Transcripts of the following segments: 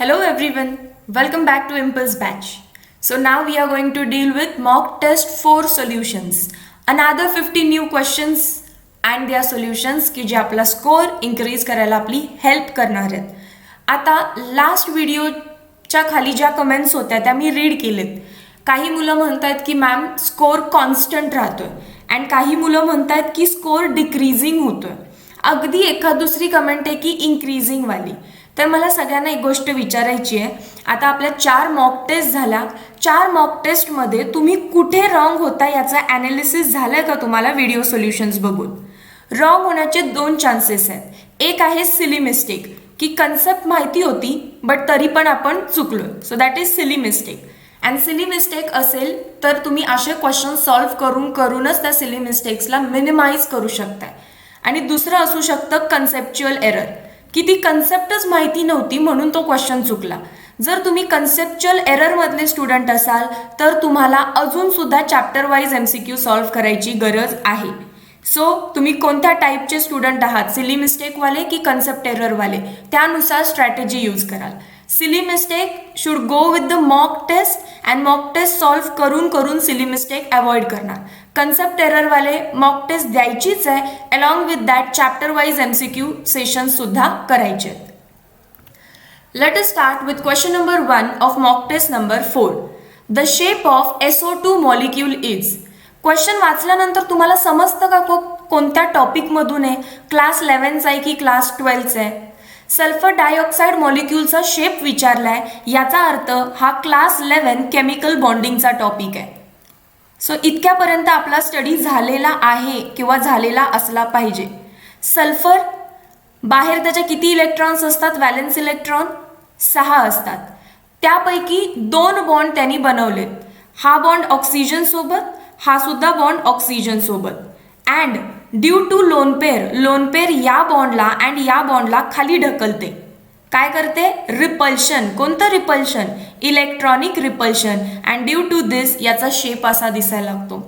Hello everyone, welcome back to Impulse Batch. So now we are going to deal with mock test 4 solutions. Another 50 new questions and their solutions की जे आपला score increase करायला आपली help करणार आहेत. आता last व्हिडिओच्या खाली ज्या कमेंट्स होत्या त्या मी रीड केलेत. काही मुलं म्हणतात की मॅम स्कोर कॉन्स्टंट राहतोय अँड काही मुलं म्हणतात की स्कोर डिक्रीजिंग होतोय. अगदी एखाद दुसरी कमेंट आहे की इन्क्रीजिंग वाली. तर मला सगळ्यांना एक गोष्ट विचारायची आहे. आता आपल्या 4 मॉक टेस्ट झाल्या. 4 मॉक टेस्टमध्ये तुम्ही कुठे रॉंग होता याचा ॲनालिसिस झालंय का तुम्हाला व्हिडिओ सोल्युशन्स बघून? रॉंग होण्याचे 2 चान्सेस आहेत. एक आहे सिली मिस्टेक की कन्सेप्ट माहिती होती बट तरी पण आपण चुकलोय. So that is silly mistake. And silly mistake असेल तर तुम्ही असे क्वेश्चन सॉल्व्ह करूनच त्या सिली मिस्टेक्सला मिनिमाइज करू शकताय. आणि दुसरं असू शकतं कन्सेप्च्युअल एरर की ती कन्सेप्टच माहिती नव्हती म्हणून तो क्वेश्चन चुकला. जर तुम्ही कन्सेप्च्युअल एररमधले स्टुडंट असाल तर तुम्हाला अजून सुद्धा चॅप्टर वाईज MCQ सॉल्व्ह करायची गरज आहे. सो तुम्ही कोणत्या टाईपचे स्टुडंट आहात, सिली मिस्टेकवाले की कन्सेप्ट एररवाले, त्यानुसार स्ट्रॅटेजी यूज कराल. Silly mistake should go with the mock test and mock test solve करून सिली मिस्टेक अवॉइड करणार. कन्सेप्ट एररवाले मॉक टेस्ट द्यायचीच आहे, along with that chapter wise MCQ session सुद्धा करायचे आहेत. Let us start with question number 1 of mock test number 4. The shape of SO2 molecule is. Question वाचल्यानंतर तुम्हाला समजतं का कोणत्या टॉपिकमधून आहे? क्लास 11चा आहे की क्लास 12चा आहे? सल्फर डायऑक्साईड मॉलिक्यूलचा शेप विचारलाय, याचा अर्थ हा क्लास 11 केमिकल बॉन्डिंगचा टॉपिक आहे. सो इतक्यापर्यंत आपला स्टडी झालेला आहे किंवा झालेला असला पाहिजे. सल्फर बाहेर त्याच्या किती इलेक्ट्रॉन्स असतात? व्हॅलेन्स इलेक्ट्रॉन 6 असतात. त्यापैकी 2 बॉन्ड त्यांनी बनवलेत. हा बॉन्ड ऑक्सिजन सोबत, हा सुद्धा बॉन्ड ऑक्सिजन सोबत. And due to lone pair या बॉन्डला अँड या बॉन्डला खाली ढकलते. काय करते? रिपल्शन. कोणतं repulsion? Electronic repulsion. And due to this याचा शेप असा दिसायला लागतो.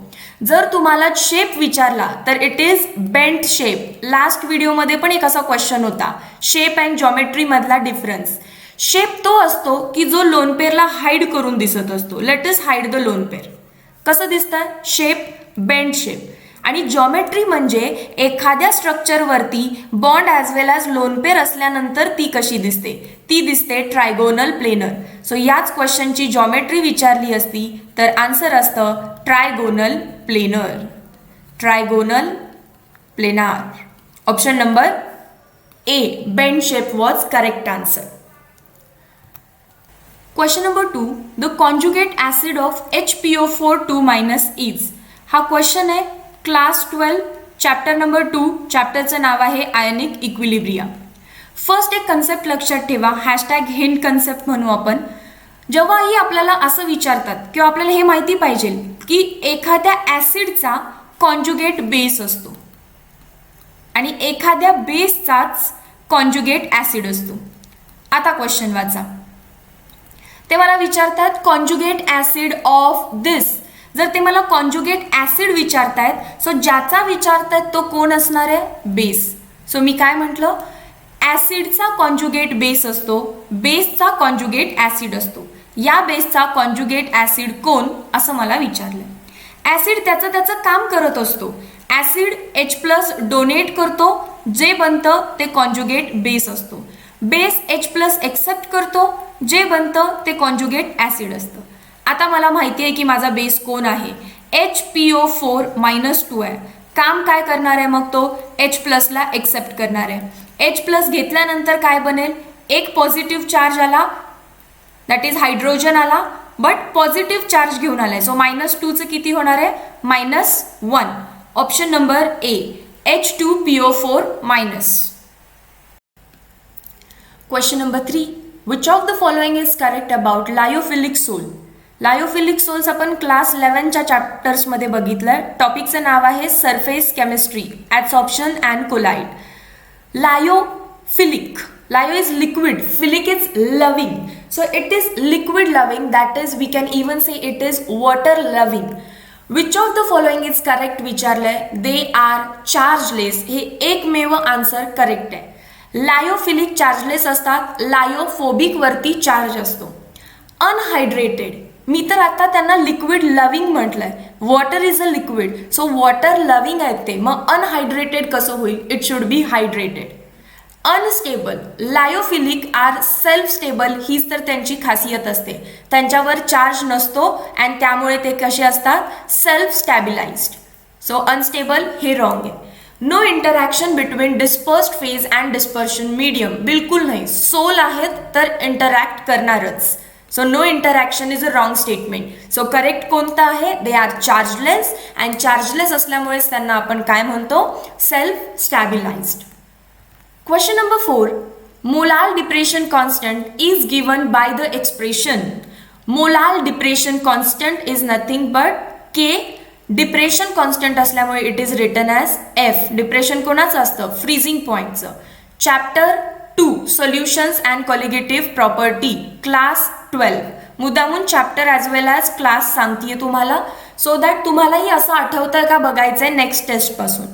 जर तुम्हाला शेप विचारला तर it is bent shape. Last व्हिडिओमध्ये पण एक असा क्वेश्चन होता, शेप अँड जॉमेट्री मधला डिफरन्स. शेप तो असतो की जो लोन पेअरला हाईड करून दिसत असतो. Let us hide the lone pair. कसं दिसतं? Shape bent shape. आणि जॉमेट्री म्हणजे एखाद्या स्ट्रक्चरवरती bond as well as lone pair असल्यानंतर ती कशी दिसते? ती दिसते ट्रायगोनल प्लेनर. सो याच क्वेश्चनची जॉमेट्री विचारली असती तर आन्सर असतं trigonal planar. Trigonal planar. Option number A, bent shape was correct answer. Question number 2. The conjugate acid of HPO4 is. हा क्वेश्चन आहे क्लास 12 चॅप्टर नंबर 2. चॅप्टरचं नाव आहे आयनिक इक्विलिब्रिया. फर्स्ट एक कन्सेप्ट लक्षात ठेवा, हॅशटॅग हिंट कन्सेप्ट म्हणू आपण. जेव्हाही आपल्याला असं विचारतात किंवा आपल्याला हे माहिती पाहिजे की एखाद्या ॲसिडचा कॉन्जुगेट बेस असतो आणि एखाद्या बेसचाच कॉन्जुगेट ॲसिड असतो. आता क्वेश्चन वाचा. ते मला विचारतात कॉन्जुगेट ॲसिड ऑफ दिस. जर ते मला कॉन्जुगेट ॲसिड विचारतायत, सो ज्याचा विचारतायत तो कोण असणार आहे? बेस. सो मी काय म्हटलं? ॲसिडचा कॉन्जुगेट बेस असतो, बेसचा कॉन्जुगेट ॲसिड असतो. या बेसचा कॉन्जुगेट ॲसिड कोण असं मला विचारलं. ॲसिड त्याचं काम करत असतो. ॲसिड H+ डोनेट करतो, जे बनतं ते कॉन्जुगेट बेस असतो. बेस H+ एक्सेप्ट करतो, जे बनतं ते कॉन्जुगेट ॲसिड असतं. आता मला माहिती आहे की माझा बेस कोण आहे? HPO4-2 आहे. काम काय करणार आहे मग? तो H+ ला एक्सेप्ट करणार आहे. H+ घेतल्यानंतर काय बनेल? एक पॉझिटिव्ह चार्ज आला, दॅट इज हायड्रोजन आला, बट पॉझिटिव्ह चार्ज घेऊन आलाय. सो -2चं किती होणार आहे? -1. Option number A, H2PO4-. Question number 3. Which of the following is correct about lyophilic sol. Lyophilic sols आपण क्लास 11च्या चॅप्टर्समध्ये बघितलं. टॉपिकचं नाव आहे surface chemistry, absorption and colloid. Lyophilic, lyo is liquid, philic is loving. So it is liquid loving, that is we can even say it is water loving. Which of the following is correct विचारलंय. They are chargeless. हे एकमेव answer correct आहे. Lyophilic chargeless असतात, lyophobic वरती charge असतो. Unhydrated, मी तर आता त्यांना लिक्विड लव्हिंग म्हटलंय. Water is a liquid, so water loving आहेत ते. मग अनहायड्रेटेड कसं होईल? It should be hydrated. Unstable, lyophilic are self stable, हीच तर त्यांची खासियत असते. त्यांच्यावर चार्ज नसतो आणि त्यामुळे ते कसे असतात? Self stabilized. सो अनस्टेबल हे रॉंग आहे. No interaction between dispersed phase and dispersion medium, बिलकुल नाही. सोल आहेत तर इंटरॅक्ट करणारच. So no interaction is a wrong statement. So correct कोणतं आहे? They are chargeless, and chargeless असल्यामुळेच त्यांना आपण काय म्हणतो? Self stabilized. Question number 4. Molar depression constant is given by the expression. Molar depression constant is nothing but K. Depression constant असल्यामुळे it is written as F. Depression कोणाचं असतं? Freezing pointचं. Chapter 2 Solutions and Colligative Property Class 12. मुद्दामून chapter as well as class सांगतेय तुम्हाला, so that तुम्हालाही असं आठवतंय का बघायचंय नेक्स्ट टेस्ट पासून.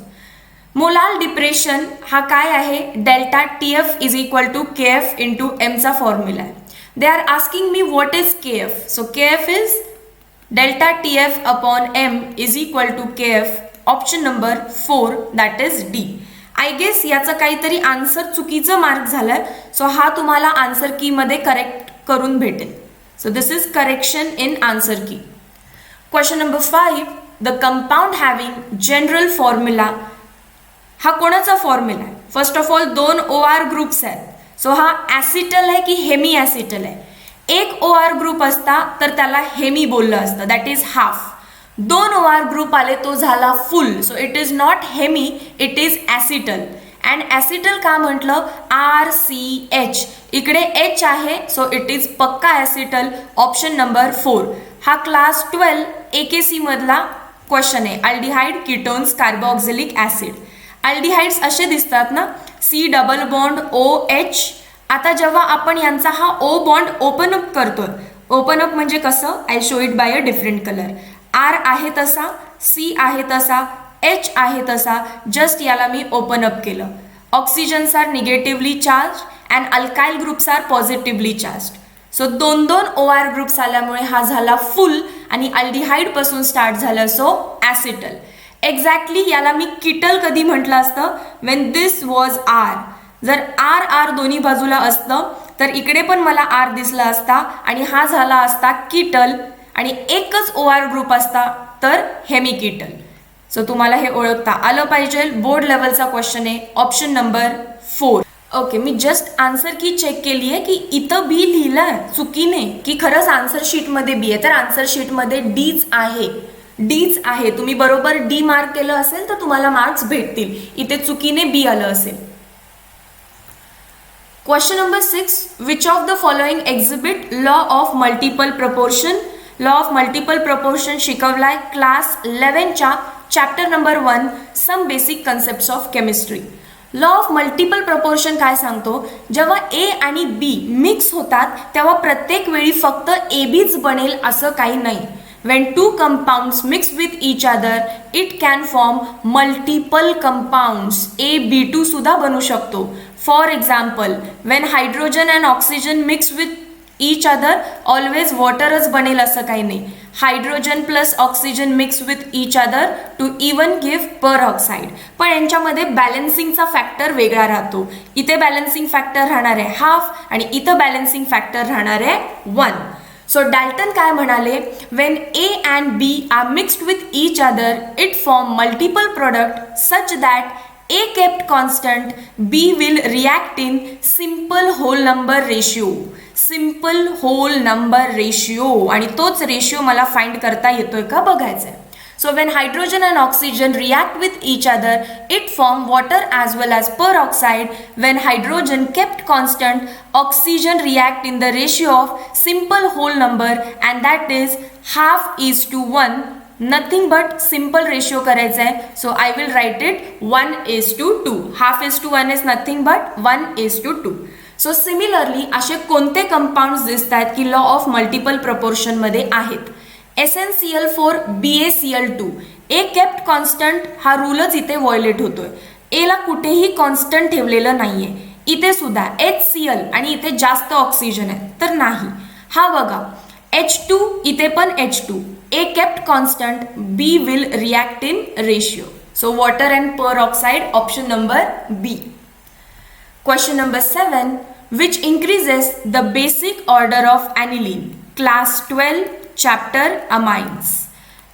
मोलार डिप्रेशन हा काय आहे? Delta T F is equal to K F into एमचा फॉर्म्युला आहे. They are asking me what is K F. So K F is delta T F upon M is equal to K F. Option number 4 that is D. I guess याचं काहीतरी answer चुकीचं mark झालंय, so हा तुम्हाला answer की मध्ये correct करून भेटेल. So this is correction in answer key. Question number 5. The compound having general formula, हा कोणाचा फॉर्म्युला आहे? First of all 2 OR groups आहेत. सो हा ॲसिटल आहे की हेमी ॲसिटल आहे? एक OR ग्रुप असता तर त्याला हेमी बोललं असतं, that is half. 2 OR group आले तो झाला full. So it is not hemi, it is acetal. And acetal का म्हटलं? RCH, इकडे H आहे, सो इट इज पक्का ॲसिटल. Option number 4. हा क्लास 12 AKC मधला क्वेश्चन आहे. Aldehyde, ketones, carboxylic acid. Aldehydes असे दिसतात ना, C डबल बॉन्ड OH. आता जेव्हा आपण यांचा हा O बॉन्ड ओपन अप करतोय, ओपन अप म्हणजे कसं? I show it by a different colour. R आहे तसा, C आहे तसा, H आहे तसा, जस्ट याला मी ओपन अप केलं. Oxygens are negatively charge and alkyl groups are positively charge. So 2 OR groups आल्यामुळे हा झाला फुल आणि अल्डिहाइड पासून स्टार्ट झालं, सो ॲसिटल. एक्झॅक्टली याला मी किटल कधी म्हटलं असतं? When this was R. जर आर आर दोन्ही बाजूला असतं तर इकडे पण मला आर दिसला असता आणि हा झाला असता किटल, आणि एकच OR ग्रुप असता तर हेमिकिटल. सो तुम्हाला हे ओळखता आलं पाहिजे. बोर्ड लेवलचा क्वेश्चन आहे. Option number 4. ओके, मी जस्ट आन्सर की चेक केली आहे की इथं बी लिहिलंय चुकीने की खरंच आन्सर शीटमध्ये बी आहे. तर आन्सर शीटमध्ये डीच आहे, डीच आहे. तुम्ही बरोबर डी मार्क केलं असेल तर तुम्हाला मार्क्स भेटतील. इथे चुकीने बी आलं असेल. Question number 6. Which of the following exhibit law of multiple proportion? Law of multiple proportion शिकवलाय क्लास 11च्या chapter number 1 some basic concepts of chemistry. Law of multiple proportion काय सांगतो? जेव्हा ए आणि बी मिक्स होतात तेव्हा प्रत्येक वेळी फक्त ABच बनेल असं काही नाही. When two compounds mix with each other, it can form multiple compounds. AB2 सुद्धा बनू शकतो. For example, when hydrogen and oxygen mix with each other, always waterच बनेल असं काही नाही. Hydrogen plus oxygen mix with each other to even give peroxide. पण यांच्यामध्ये बॅलन्सिंगचा factor वेगळा राहतो. इथे बॅलन्सिंग फॅक्टर राहणार आहे हाफ आणि इथं बॅलन्सिंग फॅक्टर राहणार आहे 1. सो डाल्टन काय म्हणाले? Wien A and B are mixed with each other, it form multiple product such that A kept constant, B will react in simple whole number ratio. Simple whole number ratio, आणि तोच ratio मला find करता येतोय का बघायचंय. So when hydrogen and oxygen react with each other, it form water as well as peroxide. When hydrogen kept constant, oxygen react in the ratio of simple whole number, and that is half is to 1. Nothing but simple ratio करायचा आहे. So I will write it 1:2. Half is to 1 is nothing but 1:2. So similarly असे कोणते compounds दिसतात की law of multiple proportion मध्ये आहेत? SnCl4 BaCl2. ए kept constant हा रूलच इथे व्हायोलेट होतोय. एला कुठेही कॉन्स्टंट ठेवलेलं नाहीये. इथे सुद्धा HCl आणि इथे जास्त ऑक्सिजन आहे तर नाही. हा बघा H2 इथे पण H2, A kept constant, B will react in ratio. So water and peroxide, option number B. Question number 7, which increases the basic order of aniline? Class 12, chapter amines.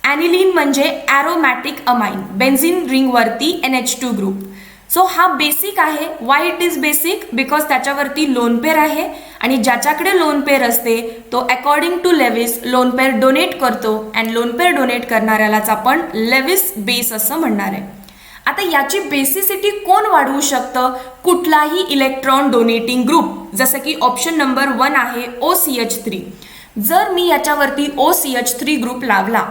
aniline म्हणजे aromatic amine, benzene ring वरती NH2 ग्रुप. So हा basic आहे. Why it is basic? Because त्याच्यावरती lone pair आहे आणि ज्याच्याकडे lone pair असते तो according to Lewis lone pair donate करतो अँड लोन पेअर डोनेट करणाऱ्यालाच आपण लेविस बेस असं म्हणणार आहे. आता याची बेसिसिटी कोण वाढवू शकतं? कुठलाही इलेक्ट्रॉन डोनेटिंग ग्रुप, जसं की ऑप्शन नंबर 1 आहे OCH3. जर मी याच्यावरती OCH3 ग्रुप लावला,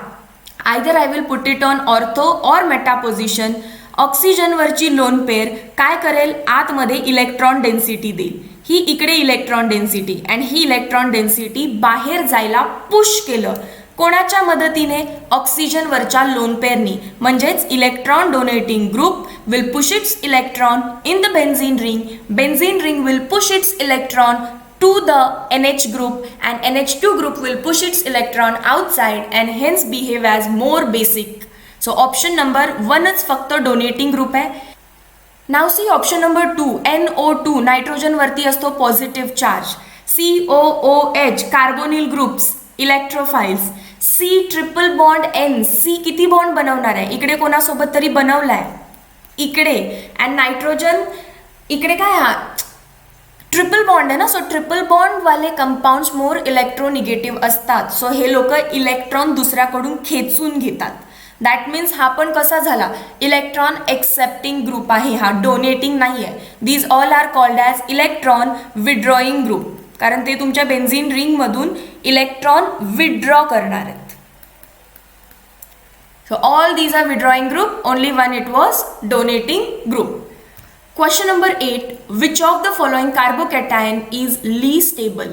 either I will put it on ortho or meta position, ऑक्सिजनवरची लोन पेअर काय करेल? आतमध्ये इलेक्ट्रॉन डेन्सिटी देईल. ही इकडे इलेक्ट्रॉन डेन्सिटी अँड ही इलेक्ट्रॉन डेन्सिटी बाहेर जायला पुश केलं. कोणाच्या मदतीने? ऑक्सिजनवरच्या लोन पेअरनी. म्हणजेच electron donating group will push its electron in the benzene ring. Benzene ring will push its electron to the NH group and NH2 group will push its electron outside and hence behave as more basic. So option number 1 is फक्त donating group आहे. Now see option number 2, NO2 nitrogen वरती असतो positive charge. COOH carbonyl groups electrophiles. C triple bond N, C किती bond बनवणार आहे? इकडे कोणासोबत तरी बनवलाय इकडे. अँड नायट्रोजन इकडे काय? हा ट्रिपल बॉन्ड आहे ना. सो ट्रिपल बॉन्ड वाले कंपाऊंड्स मोर इलेक्ट्रोनिगेटिव्ह असतात. सो हे लोक इलेक्ट्रॉन दुसऱ्याकडून खेचून घेतात. दॅट मीन्स हा पण कसा झाला? इलेक्ट्रॉन एक्सेप्टिंग ग्रुप आहे, हा डोनेटिंग नाही आहे. These all are called as electron withdrawing group, कारण ते तुमच्या बेन्झीन रिंगमधून इलेक्ट्रॉन विड्रॉ करणार आहेत. So all these are withdrawing group, only one it was donating group. Question number 8, which of the following carbocation is least stable?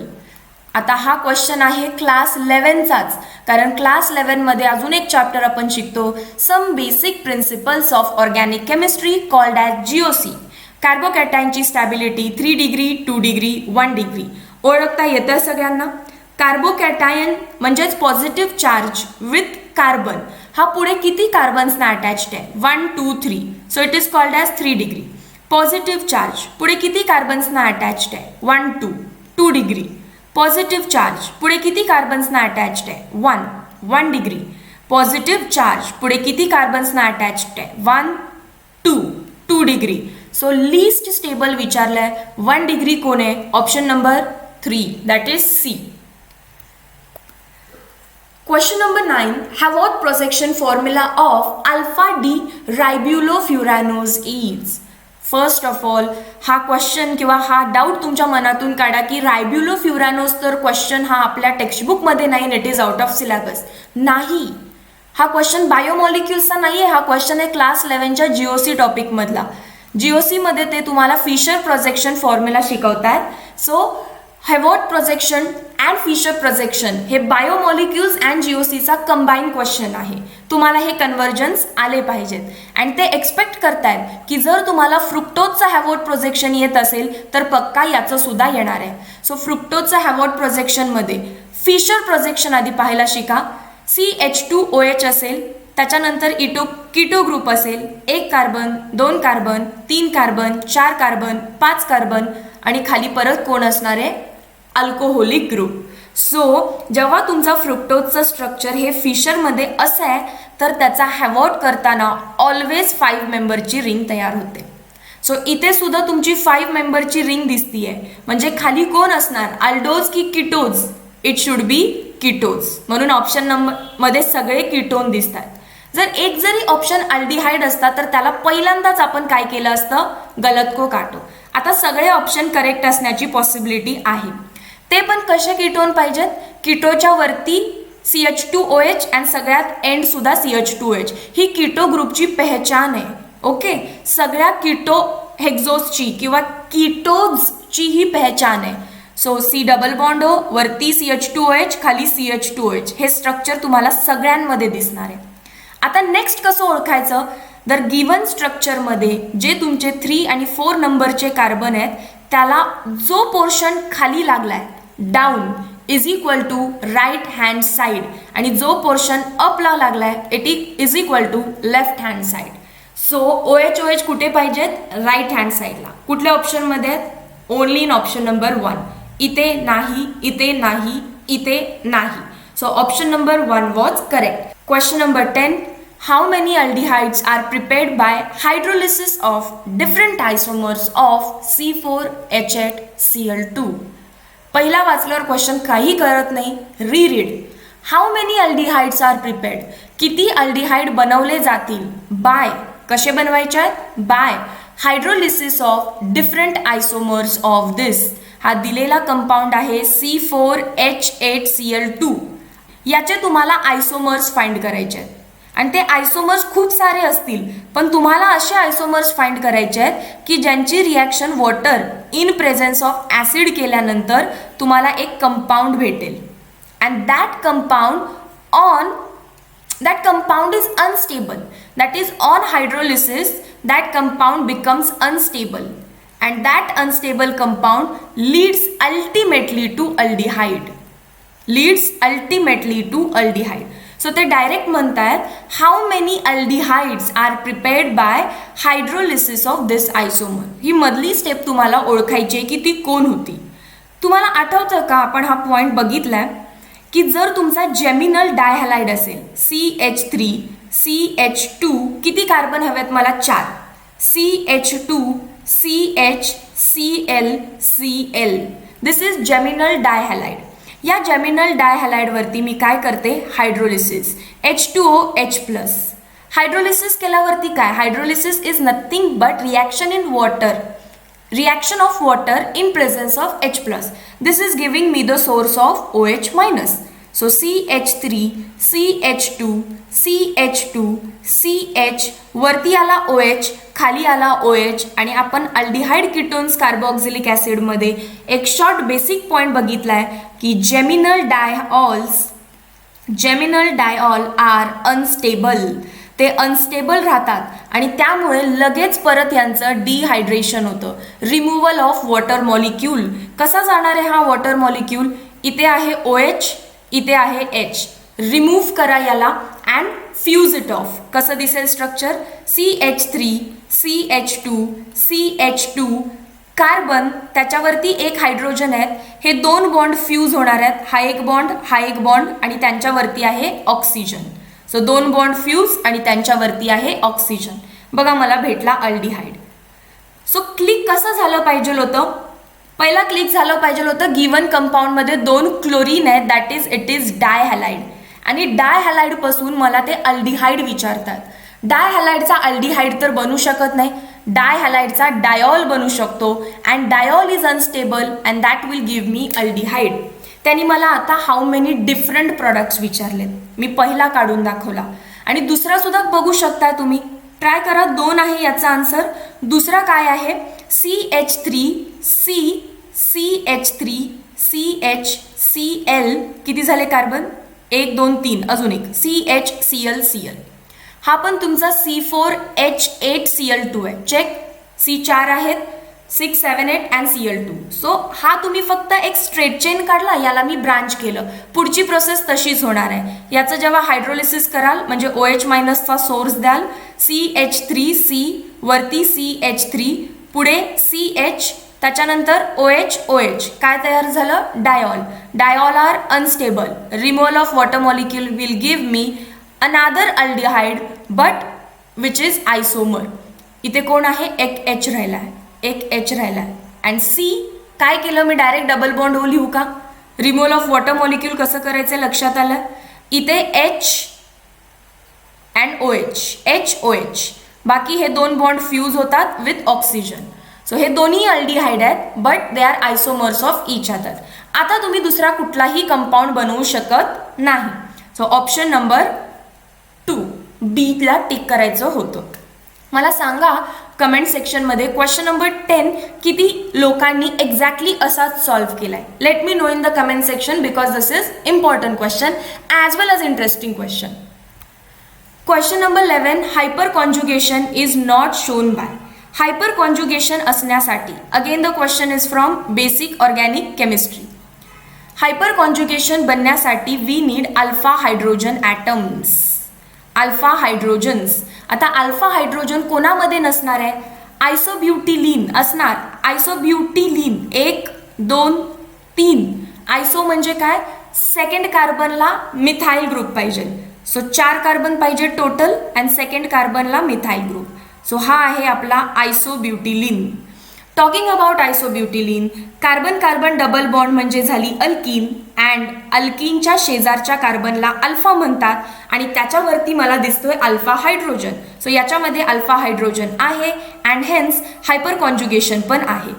आता हा question आहे class 11चाच, कारण क्लास 11 मध्ये अजून एक चॅप्टर आपण शिकतो, some basic principles of organic chemistry called as GOC. कार्बोकॅटायनची स्टॅबिलिटी 3 डिग्री, 2 डिग्री, 1 डिग्री. ओळखता येतं सगळ्यांना? कार्बोकॅटायन म्हणजेच पॉझिटिव्ह चार्ज विथ कार्बन. हा पुढे किती कार्बन्सना अटॅच्ड आहे? 1 2 3. So it is called as 3 degree. Positive charge पुढे किती कार्बन्सना अटॅच्ड आहे? 1 2, 2 डिग्री. पॉझिटिव्ह चार्ज पुढे किती कार्बन्सना अटॅच्ड आहे? 1, 1 डिग्री. पॉझिटिव्ह चार्ज पुढे किती कार्बन्सना अटॅच्ड आहे? 1 2, 2 डिग्री. सो लीस्ट स्टेबल विचारलंय, 1 डिग्री कोण आहे? Option number 3, that is C. Question number 9, Havoc projection formula of alpha D ribofuranose is. First of all हा क्वेश्चन किंवा हा डाऊट तुमच्या मनातून काढा की रायब्युलोफ्युरानोज तर क्वेश्चन हा आपल्या टेक्स्टबुकमध्ये नाही, it is out of syllabus. नाही, हा क्वेश्चन बायोमॉलिक्युल्सचा नाही आहे. हा क्वेश्चन आहे क्लास 11च्या GOC टॉपिकमधला. GOCमध्ये ते तुम्हाला फिशर प्रोजेक्शन फॉर्म्युला शिकवतात. So Haworth projection and Fischer projection हे बायोमॉलिक्युल्स अँड GOCचा कंबाईन क्वेश्चन आहे. तुम्हाला हे कन्व्हर्जन्स आले पाहिजेत अँड ते एक्सपेक्ट करतायत की जर तुम्हाला फ्रुक्टोजचा हॅवॉट प्रोजेक्शन येत असेल तर पक्का याचं सुद्धा येणार आहे. सो फ्रुक्टोजचा हॅवॉट प्रोजेक्शनमध्ये फिशर प्रोजेक्शन आधी पाहायला शिका. CH2OH असेल, त्याच्यानंतर कीटो ग्रुप असेल, 1 carbon, 2 carbon, 3 carbon, 4 carbon, 5 carbon आणि खाली परत कोण असणार आहे? Alcoholic group. सो जेव्हा तुमचा फ्रुक्टोजचं स्ट्रक्चर हे फिशरमध्ये असं आहे तर त्याचा हॅवॉट करताना ऑलवेज 5 मेंबरची रिंग तयार होते. सो इथे सुद्धा तुमची 5 मेंबरची रिंग दिसतीये, म्हणजे खाली कोण असणार? अल्डोज की कीटोज? इट शुड बी कीटोज. म्हणून ऑप्शन नंबर मध्ये सगळे कीटोन दिसतात. जर एक जरी ऑप्शन अल्डिहाइड असता तर त्याला पहिल्यांदाच आपण काय केलं असतं? गलत को काटो. आता सगळे ऑप्शन करेक्ट असण्याची पॉसिबिलिटी आहे. ते पण कसे कीटोन पाहिजेत? कीटोच्या वरती CH2OH आणि सगळ्यात एंड सुद्धा CH2OH. ही कीटो ग्रुपची पहचान आहे. ओके, सगळ्या कीटो हेक्झोजची किंवा कीटोजची ही पहचान आहे. So C double bond O वरती CH2OH खाली CH2OH हे स्ट्रक्चर तुम्हाला सगळ्यांमध्ये दिसणार आहे. आता नेक्स्ट कसं ओळखायचं? तर गिवन स्ट्रक्चरमध्ये जे तुमचे 3 आणि 4 नंबरचे कार्बन आहेत त्याला जो पोर्शन खाली लागलाय down is equal to right hand side आणि जो पोर्शन अपला लागलाय it is equal to left hand side. So OH OH कुठे पाहिजेत? राईट हँड साईडला. कुठल्या ऑप्शनमध्ये आहेत? Only in option number 1. इथे नाही, इथे नाही, इथे नाही. So option number 1 was correct. Question number 10. How many aldehydes are prepared by hydrolysis of different isomers of C4H8Cl2? पहिला वाचल्यावर क्वेश्चन काही करत नाही, reread. How many aldehydes are prepared? किती अल्डिहाइड बनवले जातील? बाय, कसे बनवायचे आहेत? By hydrolysis of different isomers of this. हा दिलेला कंपाऊंड आहे C4H8Cl2. याचे तुम्हाला आयसोमर्स फाइंड करायचे आहेत आणि ते आयसोमर्स खूप सारे असतील, पण तुम्हाला असे आयसोमर्स फाइंड करायचे आहेत की ज्यांची reaction water in presence of acid केल्यानंतर तुम्हाला एक कंपाऊंड भेटेल. And that compound is unstable. That is on hydrolysis that compound becomes unstable and that unstable compound leads ultimately to aldehyde. So ते डायरेक्ट म्हणतायत how many aldehydes are prepared by hydrolysis of this isomer. ही मधली step तुम्हाला ओळखायची आहे की ती कोण होती. तुम्हाला आठवतं का आपण हा पॉईंट बघितलाय की जर तुमचा जेमिनल डायहॅलाइड असेल CH3 CH2 किती कार्बन हवेत मला? 4. CH2 CH Cl Cl. This is geminal dihalide. या जेमिनल डायहॅलाइडवरती मी काय करते? Hydrolysis H2OH+. हायड्रोलिसिस केल्यावरती काय? Hydrolysis is nothing but reaction of water in presence of H+. This is giving me the source of OH-. So CH3 CH2 CH2 CH वरती आला OH, खाली आला OH आणि आपण अल्डिहाइड कीटोन्स कार्बोक्सिलिक ॲसिडमध्ये एक short basic point बघितलाय की geminal डायऑल are unstable. ते अनस्टेबल राहतात आणि त्यामुळे लगेच परत यांचं डिहायड्रेशन होतं, रिमूव्हल ऑफ वॉटर मॉलिक्यूल. कसा जाणार आहे हा वॉटर मॉलिक्यूल? इथे आहे OH, इथे आहे H. रिमूव्ह करा याला अँड फ्यूज इट ऑफ. कसं दिसेल structure? CH3 CH2 CH2 carbon, त्याच्यावरती एक हायड्रोजन आहेत, हे 2 बॉन्ड फ्यूज होणार आहेत. हा एक बॉन्ड आणि त्यांच्यावरती आहे ऑक्सिजन. सो 2 बॉन्ड फ्यूज आणि त्यांच्यावरती आहे ऑक्सिजन. बघा मला भेटला अल्डिहाइड. सो क्लिक कसं झालं पाहिजे होतं? पहिला क्लिक झालं पाहिजे होतं गिवन कंपाऊंडमध्ये 2 क्लोरीन आहेत, दॅट इज इट इज डायहॅलाइड. आणि डायहॅलाइड पासून मला ते अल्डिहाइड विचारतात. डायहॅलाइडचा अल्डिहाइड तर बनू शकत नाही, डायहॅलाइडचा डायॉल बनू शकतो and dial is unstable and that will give me aldehyde. त्यांनी मला आता हाऊ मेनी डिफरंट प्रोडक्ट्स विचारलेत. मी पहिला काढून दाखवला आणि दुसरा सुद्धा बघू शकता तुम्ही. ट्राय करा. 2 आहे याचा आन्सर. दुसरा काय आहे? CH3 CH3 CH Cl. किती झाले कार्बन? 1 2 3, अजून एक CH Cl Cl. हा पण तुमचा C4H8Cl2 आहे. चेक. C4 आहेत, 6 7 8 अँड Cl2. सो हा तुम्ही फक्त एक स्ट्रेट चेन काढला, याला मी ब्रांच केलं. पुढची प्रोसेस तशीच होणार आहे. याचं जेव्हा हायड्रोलिसिस कराल म्हणजे OH- चा सोर्स द्याल, CH3C वरती CH3, पुढे CH, त्याच्यानंतर OH. काय तयार झालं? Diol are unstable. Removal of water molecule will give me another aldehyde but which is isomer. इथे कोण आहे? एक H राहिला. अँड C काय केलं मी? डायरेक्ट डबल बॉन्ड ओ लिहू का? रिमूव्हल ऑफ वॉटर मॉलिक्यूल कसं करायचं लक्षात आलं? इथे H अँड OH. बाकी हे 2 बॉन्ड फ्यूज होतात विथ ऑक्सिजन. सो हे दोन्ही अल्डिहाइड आहेत but they are आयसोमर्स of each other. आता तुम्ही दुसरा कुठलाही कंपाऊंड बनवू शकत नाही. सो ऑप्शन नंबर 2 बीला टिक करायचं होतं. मला सांगा कमेंट सेक्शनमध्ये क्वेश्चन नंबर 10 किती लोकांनी एक्झॅक्टली असाच सॉल्व्ह केलाय. Let me know in the comment section because this is important question as well as interesting question. Question number 11 hyperconjugation is not shown by. Hyperconjugation असण्यासाठी, again the question is from basic organic chemistry. Hyperconjugation बनण्यासाठी we need alpha hydrogen atoms. Alpha hydrogens. आता alpha hydrogen कोणामध्ये नसणार आहे? आयसोब्युटिलीन असणार. आयसोब्युटिलीन 1 2 3. Iso म्हणजे काय? Second कार्बनला मिथाइल ग्रुप पाहिजे. सो 4 कार्बन पाहिजे टोटल अँड सेकंड कार्बनला मिथाइल ग्रुप. सो हा आहे आपला isobutylene. Talking about isobutylene, carbon carbon double bond म्हणजे झाली अल्कीन अँड अल्कीनच्या शेजारच्या कार्बनला अल्फा म्हणतात आणि त्याच्यावरती मला दिसतोय अल्फा हायड्रोजन. सो याच्यामध्ये अल्फा हायड्रोजन आहे अँड हेन्स हायपर कॉन्जुगेशन पण आहे.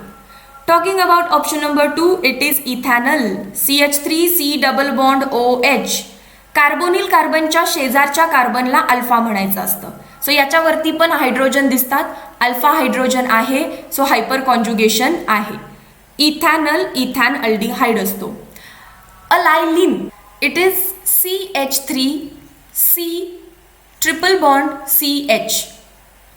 Talking about option number 2, it is ethanal. CH3C double bond OH. Carbonyl कार्बनच्या शेजारच्या कार्बनला अल्फा म्हणायचं असतं. सो याच्यावरती पण हायड्रोजन दिसतात, अल्फा हायड्रोजन आहे. सो हायपर कॉन्जुगेशन आहे. इथॅनल इथॅन अल्डिहाइड असतो. Allylene, it is CH3C triple bond CH.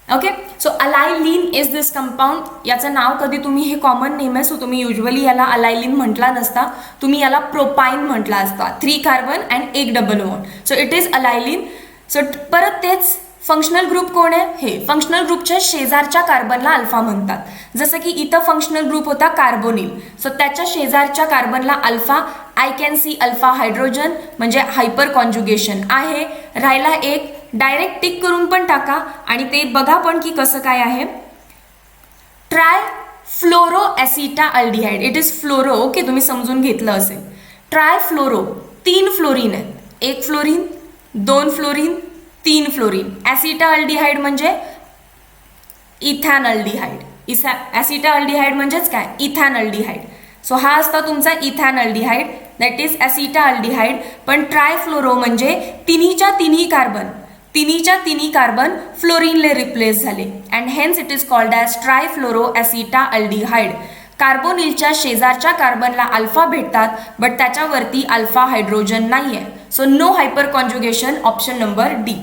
Okay, so allylene is this compound. याचं नाव कधी तुम्ही, हे कॉमन नेम आहे, सो तुम्ही युजली याला अलायलिन म्हटला नसता, तुम्ही याला प्रोपाईन म्हटला असता. 3 carbon and 1 double bond. So it is allylene. So परत तेच फंक्शनल ग्रुप कोण आहे? हे फंक्शनल ग्रुपच्या शेजारच्या कार्बनला अल्फा म्हणतात. जसं की इथं फंक्शनल ग्रुप होता कार्बोनिल, सो त्याच्या शेजारच्या कार्बनला alpha. I can see alpha hydrogen म्हणजे हायपर कॉन्जुगेशन आहे. राहिला एक, डायरेक्ट टिक करून पण टाका आणि ते बघा पण की कसं काय आहे. Trifluoro acetaldehyde. It is fluoro. Okay, तुम्ही समजून घेतलं असेल. ट्राय फ्लोरो, 3 फ्लोरीन आहेत. 1 फ्लोरीन, 2 फ्लोरीन, 3 फ्लोरीन. ॲसिटा अल्डिहाइड म्हणजे इथॅन अल्डिहाइड. ॲसिटा अल्डिहाइड म्हणजेच काय? इथॅन अल्डिहाइड. सो हा असता तुमचा ethanaldehyde, that is acetaldehyde. पण ट्रायफ्लोरो म्हणजे तिन्हीच्या तिन्ही कार्बन फ्लोरीनले रिप्लेस झाले and hence it is called as trifluoro acetaldehyde. कार्बोनिलच्या शेजारच्या कार्बनला अल्फा भेटतात बट त्याच्यावरती अल्फा हायड्रोजन नाही आहे. So no hyperconjugation, option number D.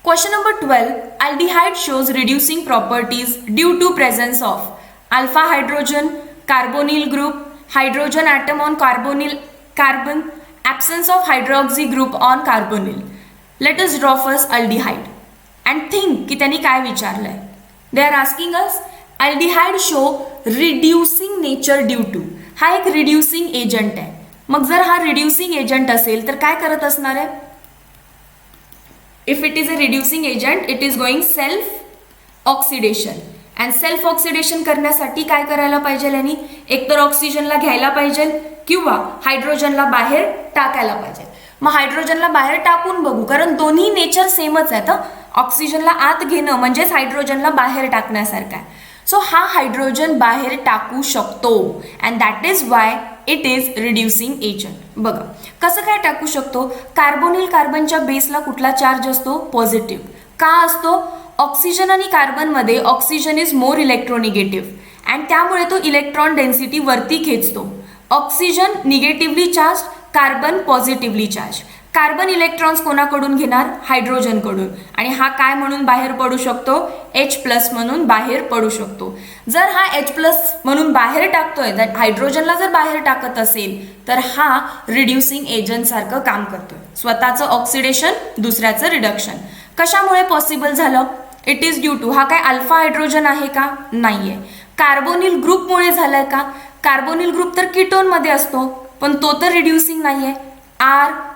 Question number 12, aldehyde shows reducing properties due to presence of alpha hydrogen, carbonyl group, hydrogen atom on carbon, absence of hydroxy group on carbonyl. Let us draw first aldehyde and think की त्यांनी काय विचारलंय. They are asking us aldehyde show reducing nature due to. हा एक reducing agent आहे. मग जर हा reducing agent असेल तर काय करत असणार आहे? If it is a reducing agent, it is going self oxidation. And self oxidation करण्यासाठी काय करायला पाहिजे यांनी? एकतर ऑक्सिजनला घ्यायला पाहिजे किंवा हायड्रोजनला बाहेर टाकायला पाहिजे. मग हायड्रोजनला बाहेर टाकून बघू, कारण दोन्ही नेचर सेमच आहेत. ऑक्सिजनला आत घेणं म्हणजेच हायड्रोजनला बाहेर टाकण्यासारखं आहे. सो हा हायड्रोजन बाहेर टाकू शकतो and that is why it is reducing agent. बघा कसं काय टाकू शकतो. कार्बोनिल कार्बनच्या बेसला कुठला चार्ज असतो? पॉझिटिव्ह. का असतो? ऑक्सिजन आणि कार्बनमध्ये oxygen is more electronegative and त्यामुळे तो इलेक्ट्रॉन डेन्सिटी वरती खेचतो. Oxygen negatively charge, carbon positively charge. Carbon electrons कोणाकडून घेणार? हायड्रोजनकडून. आणि हा काय म्हणून बाहेर पडू शकतो? H+ म्हणून बाहेर पडू शकतो. जर हा H+ म्हणून बाहेर टाकतोय, तर हायड्रोजनला जर बाहेर टाकत असेल तर हा रिड्युसिंग एजंट सारखं काम करतोय. स्वतःचं ऑक्सिडेशन, दुसऱ्याचं रिडक्शन. कशामुळे पॉसिबल झालं? इट इज ड्यू टू, हा काय अल्फा हायड्रोजन आहे का? नाहीये. कार्बोनिल ग्रुपमुळे झालंय का? कार्बोनिल ग्रुप तर कीटोनमध्ये असतो पण तो तर रिड्युसिंग नाहीये.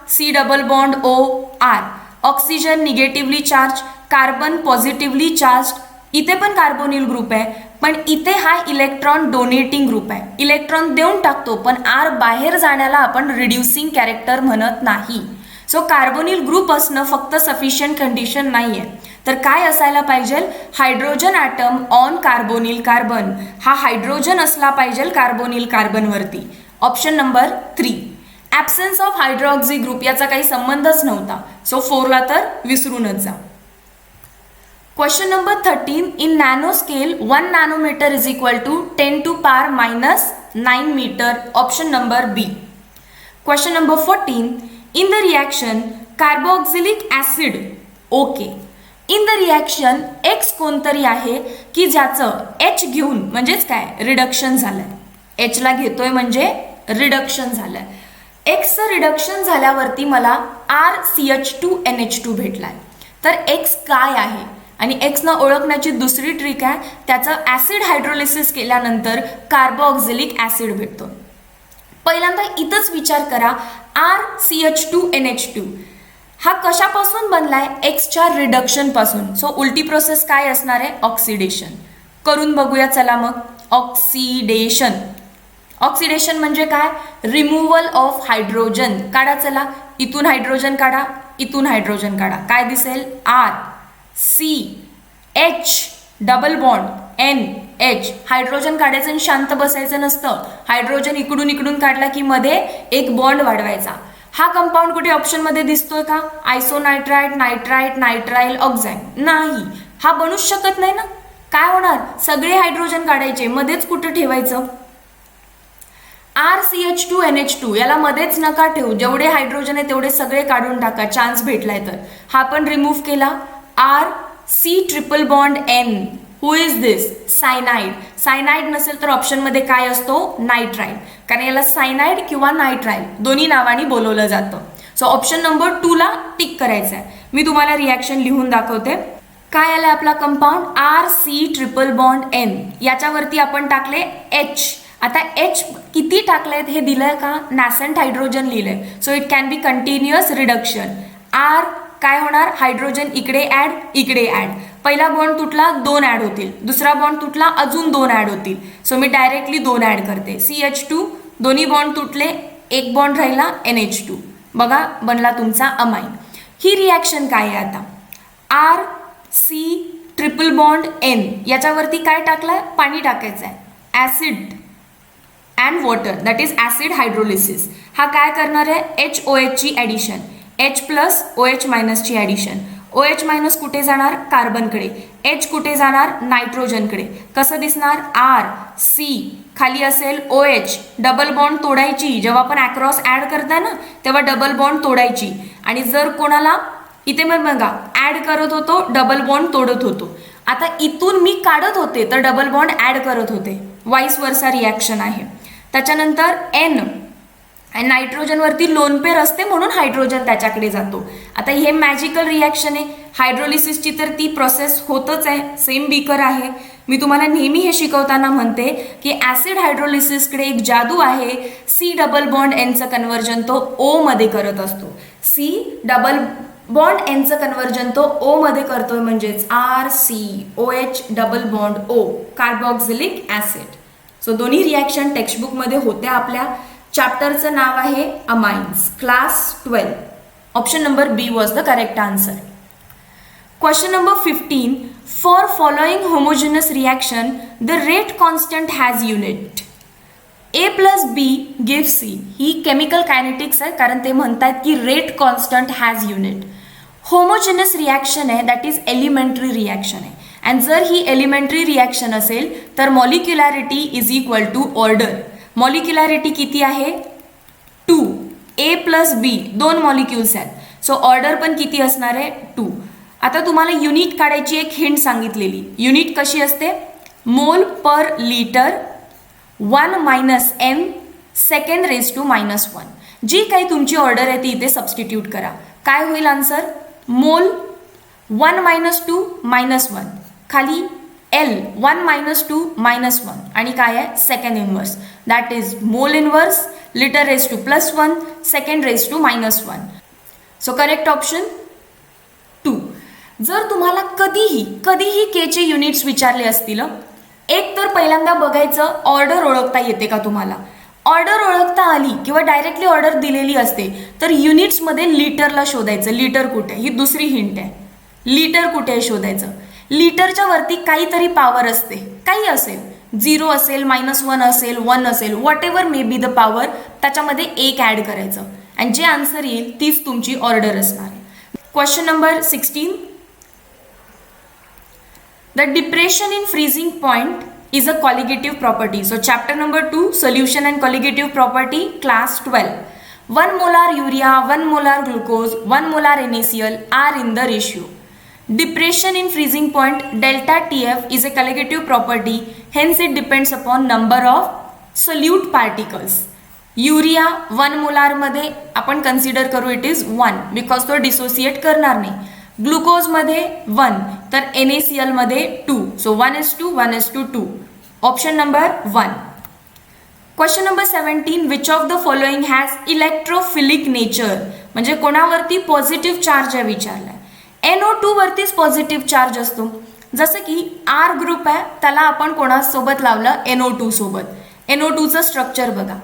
C double bond OR. Oxygen negatively charge, carbon positively charge. इथे पण कार्बोनिल ग्रुप आहे पण इथे हा इलेक्ट्रॉन डोनेटिंग ग्रुप आहे. इलेक्ट्रॉन देऊन टाकतो पण R बाहेर जाण्याला आपण रिड्युसिंग कॅरेक्टर म्हणत नाही. सो कार्बोनिल ग्रुप असणं फक्त सफिशियंट कंडिशन नाहीये, तर काय असायला पाहिजे? Hydrogen atom on carbonyl carbon. हा हायड्रोजन असला पाहिजे कार्बोनिल कार्बनवरती. Option number 3. Absence of hydroxy group याचा काही संबंधच नव्हता. सो 4ला तर विसरूनच जा. Question number 13, in nano scale 1 nanometre is equal to 10 to power -9 metre. Option number B. Question number 14, in the reaction carboxylic acid, okay, in the reaction X कोणतरी आहे की ज्याचं एच घेऊन म्हणजेच काय रिडक्शन झालंय. एचला घेतोय म्हणजे रिडक्शन झालंय. एक्सचं रिडक्शन झाल्यावरती मला RCH2NH2 भेटलाय. तर एक्स काय आहे आणि एक्सनं ओळखण्याची दुसरी ट्रिक आहे, त्याचं ॲसिड हायड्रोलिसिस केल्यानंतर कार्बोऑक्झिलिक ॲसिड भेटतो. पहिल्यांदा इथंच विचार करा, RCH2NH2 हा कशापासून बनलाय, एक्सच्या रिडक्शन पासून. सो उलटी प्रोसेस काय असणार आहे, ऑक्सिडेशन. करून बघूया चला मग. ऑक्सिडेशन. ऑक्सिडेशन म्हणजे काय, रिमूव्हल ऑफ हायड्रोजन. काढा चला, इथून हायड्रोजन काढा, इथून हायड्रोजन काढा. काय दिसेल, RCH double bond NH. Hydrogen काढायचं आणि शांत बसायचं नसतं. हायड्रोजन इकडून इकडून काढला की मध्ये एक बॉन्ड वाढवायचा. हा कंपाऊंड कुठे ऑप्शनमध्ये दिसतोय का, आयसोनायट्राइट, नायट्राइट, नायट्राइल ऑक्साईड नाही. हा बनूच शकत नाही ना. काय होणार, सगळे हायड्रोजन काढायचे, मध्येच कुठं ठेवायचं. RCH2NH2 याला मध्येच नका ठेवू. जेवढे हायड्रोजन आहे तेवढे सगळे काढून टाका, चान्स भेटलाय तर. हा पण रिमूव्ह केला. RC triple bond N. Who is this, cyanide. Cyanide नसेल तर ऑप्शनमध्ये काय असतो, नायट्राइल. कारण याला सायनाइड किंवा नायट्राइल दोन्ही नावाने बोलवलं जातं. सो ऑप्शन नंबर 2 ला टिक करायचं आहे. मी तुम्हाला रिॲक्शन लिहून दाखवते. काय आलं आपला compound, RC triple bond N. याच्यावरती आपण टाकले H. आता H किती टाकलेत हे दिलंय का, नॅसंट हायड्रोजन लिहिलंय. So it can be continuous reduction. R काय होणार, हायड्रोजन इकडे ॲड, इकडे ॲड. पहिला बॉन्ड तुटला, 2 ॲड होतील. दुसरा बॉन्ड तुटला, अजून 2 ॲड होतील. सो मी डायरेक्टली 2 ॲड करते. CH2, दोन्ही बॉन्ड तुटले, एक बॉन्ड राहिला, NH2. बघा बनला तुमचा अमाइन. ही रिॲक्शन काय आहे आता, RC ट्रिपल बॉन्ड N. याच्यावरती काय टाकलंय, पाणी टाकायचं आहे, acid and water, that is acid hydrolysis. हा काय करणार आहे, HOH ची ॲडिशन, H प्लस OH मायनसची ॲडिशन. OH मायनस कुठे जाणार, कार्बनकडे. H कुठे जाणार, नायट्रोजनकडे. कसं दिसणार, RC खाली असेल OH. डबल बॉन्ड तोडायची, जेव्हा आपण अक्रॉस ॲड करताय ना तेव्हा डबल बॉन्ड तोडायची. आणि जर कोणाला इथे मग बघा ॲड करत होतो, डबल बॉन्ड तोडत होतो. आता इथून मी काढत होते तर डबल बॉन्ड ॲड करत होते. वाईस वर्सा रिॲक्शन आहे. त्याच्यानंतर N आणि नायट्रोजनवरती लोन पेर असते म्हणून हायड्रोजन त्याच्याकडे जातो. आता हे मॅजिकल रिॲक्शन आहे. हायड्रोलिसिसची तर ती प्रोसेस होतच आहे, सेम बीकर आहे. मी तुम्हाला नेहमी हे शिकवताना म्हणते की ॲसिड हायड्रोलिसिसकडे एक जादू आहे. C डबल बॉन्ड Nचं कन्व्हर्जन तो O मध्ये करत असतो. C डबल बॉन्ड Nचं कन्व्हर्जन तो O मध्ये करतोय, म्हणजेच RCOH double bond O, carboxylic acid. So दोन्ही रिॲक्शन टेक्स्टबुकमध्ये होत्या आपल्या. चॅप्टरचं नाव आहे amines, class 12. Option number B was the correct answer. Question number 15. For following homogeneous reaction the rate constant has unit. A plus B give C. ही chemical kinetics आहे, कारण ते म्हणतात की rate constant has unit. Homogeneous reaction आहे, that is elementary reaction आहे. And जर ही elementary reaction असेल तर मॉलिक्युलॅरिटी इज इक्वल टू ऑर्डर. मॉलिक्युलॅरिटी किती आहे, 2. A प्लस B 2 मॉलिक्युल्स आहेत. सो ऑर्डर पण किती असणार आहे, 2. आता तुम्हाला युनिट काढायची एक हिंट सांगितलेली. युनिट कशी असते, mole per litre 1 minus M second raise to minus 1. जी काही तुमची ऑर्डर आहे ती इथे सबस्टिट्यूट करा. काय होईल आन्सर, मोल 1 मायनस 2 मायनस 1, खाली L 1 मायनस 2 मायनस 1, आणि काय आहे second inverse, that is mole inverse litre raise to plus 1 second raise to minus 1. So correct option 2. जर तुम्हाला कधीही केचे युनिट्स विचारले असतील, एक तर पहिल्यांदा बघायचं ऑर्डर ओळखता येते का तुम्हाला. ऑर्डर ओळखता आली किंवा डायरेक्टली ऑर्डर दिलेली असते तर युनिट्समध्ये लिटरला शोधायचं. लिटर कुठे, ही दुसरी हिंट आहे. लिटर कुठे शोधायचं. लिटरच्या वरती काहीतरी पॉवर असते, काही असेल, 0 असेल, -1 असेल, 1 असेल, what ever may be the power, त्याच्यामध्ये एक ॲड करायचं आणि जे आन्सर येईल तीच तुमची ऑर्डर असणार आहे. Question number 16. The depression in freezing point is a colligative property. So chapter number 2, solution and colligative property, class 12. 1 molar urea, 1 molar glucose, 1 molar NaCl are in the ratio. Depression in freezing point delta TF is a colligative property, hence it depends upon number of solute particles. Urea 1 molar मध्ये आपण consider करू it is 1 because तो dissociate करणार नाही. Glucose मध्ये 1 तर NaCl मध्ये 2. So 1:1:2. Option number 1. Question number 17. Which of the following has electrophilic nature, म्हणजे कोणावरती पॉझिटिव्ह चार्ज आहे विचारलाय. NO2 वरतीच पॉझिटिव्ह चार्ज असतो. जसं की R ग्रुप आहे त्याला आपण कोणासोबत लावलं NO2 सोबत. NO2चं स्ट्रक्चर बघा.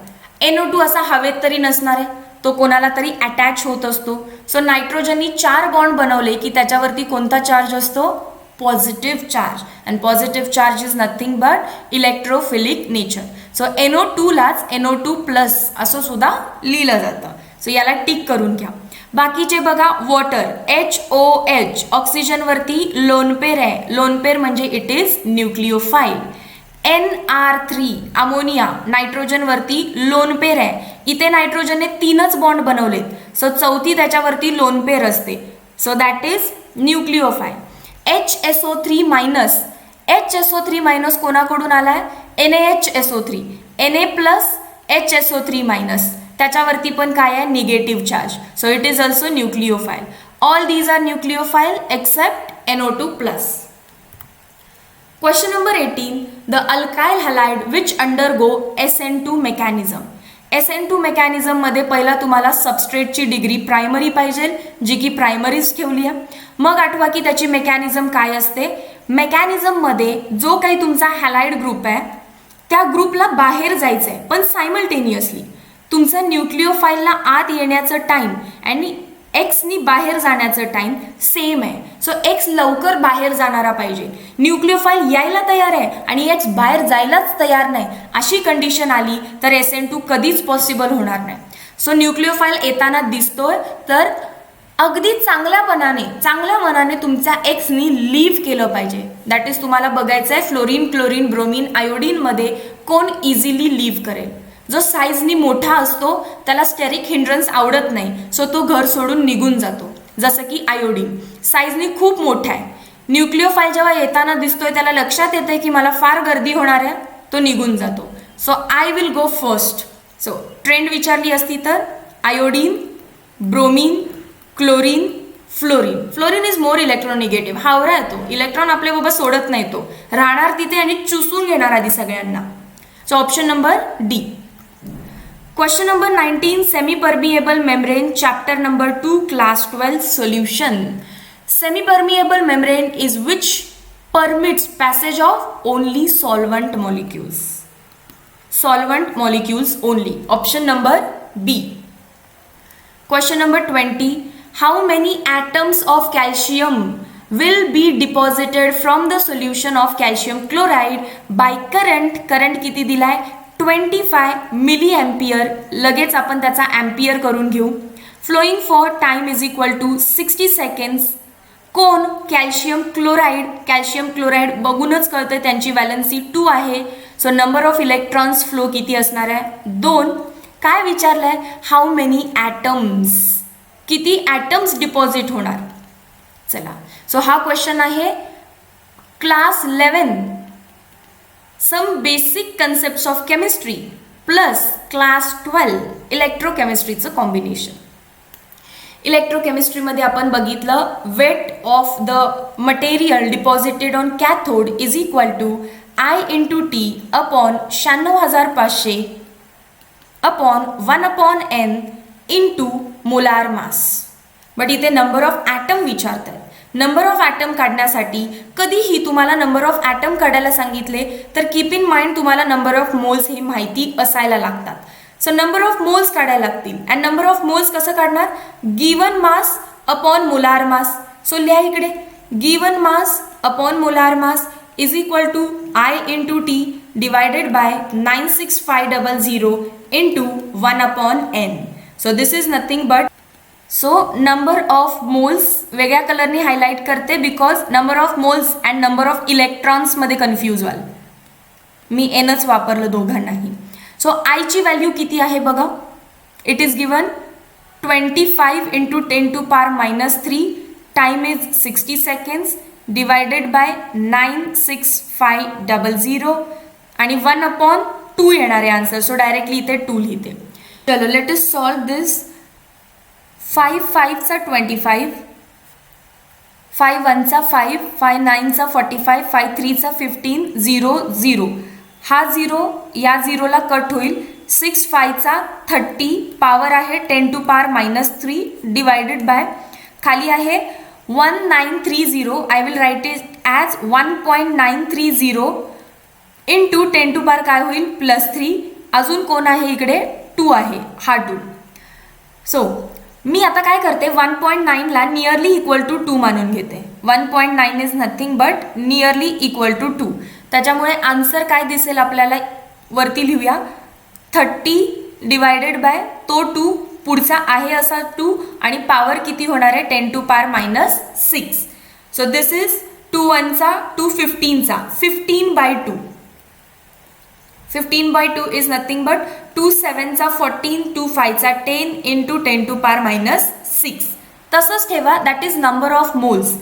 NO2 असा हवेत तरी नसणार आहे, तो कोणाला तरी अटॅच होत असतो. सो नायट्रोजननी 4 बॉन्ड बनवले की त्याच्यावरती कोणता चार्ज असतो, positive charge. And positive charge is nothing but electrophilic nature. So NO2 लाच NO2 प्लस असं सुद्धा लिहिलं जातं. सो याला टिक करून घ्या. बाकीचे बघा, वॉटर HOH ऑक्सिजनवरती लोन पेर आहे. लोन पेर म्हणजे it is nucleophile. NR3 ammonia नायट्रोजनवरती लोन पेर आहे. इथे नायट्रोजनने 3च बॉन्ड बनवलेत. सो चौथी त्याच्यावरती लोन पेर असते. So that is nucleophile. HSO3 minus. HSO3 minus कोणाकडून आलाय, NaHSO3. Na plus HSO3 minus त्याच्यावरती पण काय आहे, negative charge. So it is also nucleophile. All these are nucleophile except NO2 plus. Question number 18. The alkyl halide which undergo SN2 mechanism. SN2 mechanism मध्ये पहिला तुम्हाला सबस्ट्रेटची degree primary पाहिजे, जी की प्रायमरीच ठेवली आहे. मग आठवा की त्याची मेकॅनिझम काय असते. मेकॅनिझम मध्ये जो काही तुमचा हॅलाइड ग्रुप आहे त्या ग्रुपला बाहेर जायचं आहे, पण सायमल्टेनियसली तुमचा न्यूक्लिओफाइलला आत येण्याचं टाइम आणि एक्सनी बाहेर जाण्याचं टाइम सेम आहे. सो एक्स लवकर बाहेर जाणारा पाहिजे. न्यूक्लिओफाइल यायला तयार आहे आणि एक्स बाहेर जायलाच तयार नाही, अशी कंडिशन आली तर SN2 कधीच पॉसिबल होणार नाही. सो न्यूक्लिओफाइल येताना दिसतोय तर अगदी चांगल्या मनाने तुमच्या एक्सनी लीव्ह केलं पाहिजे. दॅट इज तुम्हाला बघायचं आहे फ्लोरीन, क्लोरीन, ब्रोमीन, आयोडीनमध्ये कोण इझिली लीव्ह करेल. जो साईजनी मोठा असतो त्याला स्टेरिक हिंड्रन्स आवडत नाही, सो तो घर सोडून निघून जातो. जसं की आयोडीन साईजनी खूप मोठा आहे. न्यूक्लिओफाइल जेव्हा येताना दिसतोय त्याला लक्षात येते की मला फार गर्दी होणार आहे, तो निघून जातो. So I will go first. So trend विचारली असती तर iodine, bromine, chlorine, fluorine. Fluorine is more electronegative. हावरा आहे तो, इलेक्ट्रॉन आपल्या बाबा सोडत नाही, तो राहणार तिथे आणि चुसून घेणार आधी सगळ्यांना. So option number D. Question number 19. Semi-permeable membrane, chapter number 2, class 12, solution. Semi-permeable membrane is which permits passage of only solvent molecules. Solvent molecules only. Option number B. Question number 20. How many atoms of calcium will be deposited from the solution of calcium chloride by current? Current किती दिलाय, 25 milli ampere. लगेच आपण त्याचा ampere करून घेऊ. Flowing for time is equal to 60 seconds. कोण, calcium chloride. Calcium chloride बघूनच कळतं त्यांची व्हॅलन्सी 2 आहे. So number of electrons flow किती असणार आहे, 2. काय विचारलंय, हाऊ मेनी ॲटम्स, किती ॲटम्स डिपॉझिट होणार. चला, सो हा क्वेश्चन आहे class 11 some basic concepts of chemistry plus class 12 इलेक्ट्रोकेमिस्ट्रीचं कॉम्बिनेशन. इलेक्ट्रोकेमिस्ट्रीमध्ये आपण बघितलं weight of the material deposited on cathode is equal to I/T upon 96,500 upon 1/n into molar mass. But इथे number of atom विचारतात. Number of atom काढण्यासाठी कधीही तुम्हाला number of atom काढायला सांगितले तर कीप इन माइंड तुम्हाला नंबर ऑफ मोल्स ही माहिती असायला लागतात. सो नंबर ऑफ मोल्स काढायला लागतील. अँड नंबर ऑफ मोल्स कसं काढणार, given mass upon molar mass. So लिहा इकडे, given mass upon molar mass is equal to I/T divided by 96500 into 1/n. So this is nothing but, so number of moles वेगळ्या कलरने highlight करते because number of moles and number of इलेक्ट्रॉन्समध्ये confuse व्हाल. मी एनच वापरलं दोघांनाही. So आयची value किती आहे बघा, it is given 25 × 10⁻³ time is 60 seconds divided by 96500 आणि 1/2 येणार आहे आन्सर. सो डायरेक्टली इथे 2 लिहिते. चलो लेट अस सॉल्व दिस. 5 5 25, 5 1 5, 5 9 45, 5 3 15, 0 0. हा 0 या 0ला कट होईल. 6 5 30, पॉवर आहे 10 to power -3 डिवायडेड बाय खाली आहे 1930. I will write it as 1.930 into 10 to power काय होईल +3. अजून कोण आहे इकडे 2 आहे, हा 2. सो मी आता काय करते 1.9ला नियरली इक्वल टू 2 मानून घेते. 1.9 is nothing but nearly equal to 2. त्याच्यामुळे आन्सर काय दिसेल आपल्याला वरती लिहूया 30 डिवायडेड बाय तो 2 पुढचा आहे असा 2 आणि पॉवर किती होणार आहे 10 to power -6. So this is 2 1 2 15 15/2. 15/2 is nothing but 2 7 14, 2 5 10 into 10 to power -6. तसंच ठेवा, that is number of moles.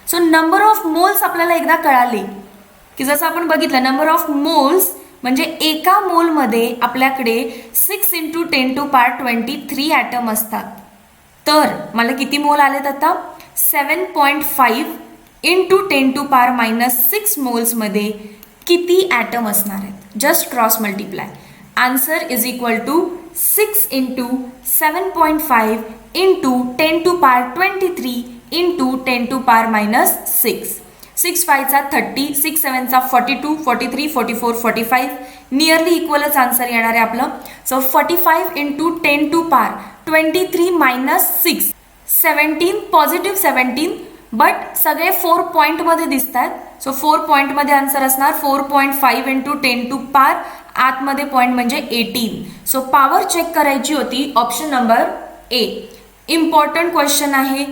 So number of moles आपल्याला एकदा कळाले की जसं आपण बघितलं नंबर ऑफ मोल्स म्हणजे एका मोलमध्ये आपल्याकडे 6 into 10 to power 23 ॲटम असतात. तर मला किती मोल आलेत आता 7.5 into 10 to power -6 मोल्समध्ये किती ॲटम असणार आहेत. Just cross multiply. Answer is equal to 6 into 7.5 into 10 to power 23 into 10 to power -6. 6 5 30, 6 7 42, 43, 44, 45. Nearly इक्वलच answer येणार आहे आपलं. So 45 into 10 to power 23 -6, 17, positive 17. But सगळे 4 पॉईंटमध्ये दिसत आहेत. सो 4 पॉईंटमध्ये आन्सर असणार 4.5 into 10 to power आतमध्ये पॉईंट म्हणजे 18. सो पॉवर चेक करायची होती option number A. Important question आहे.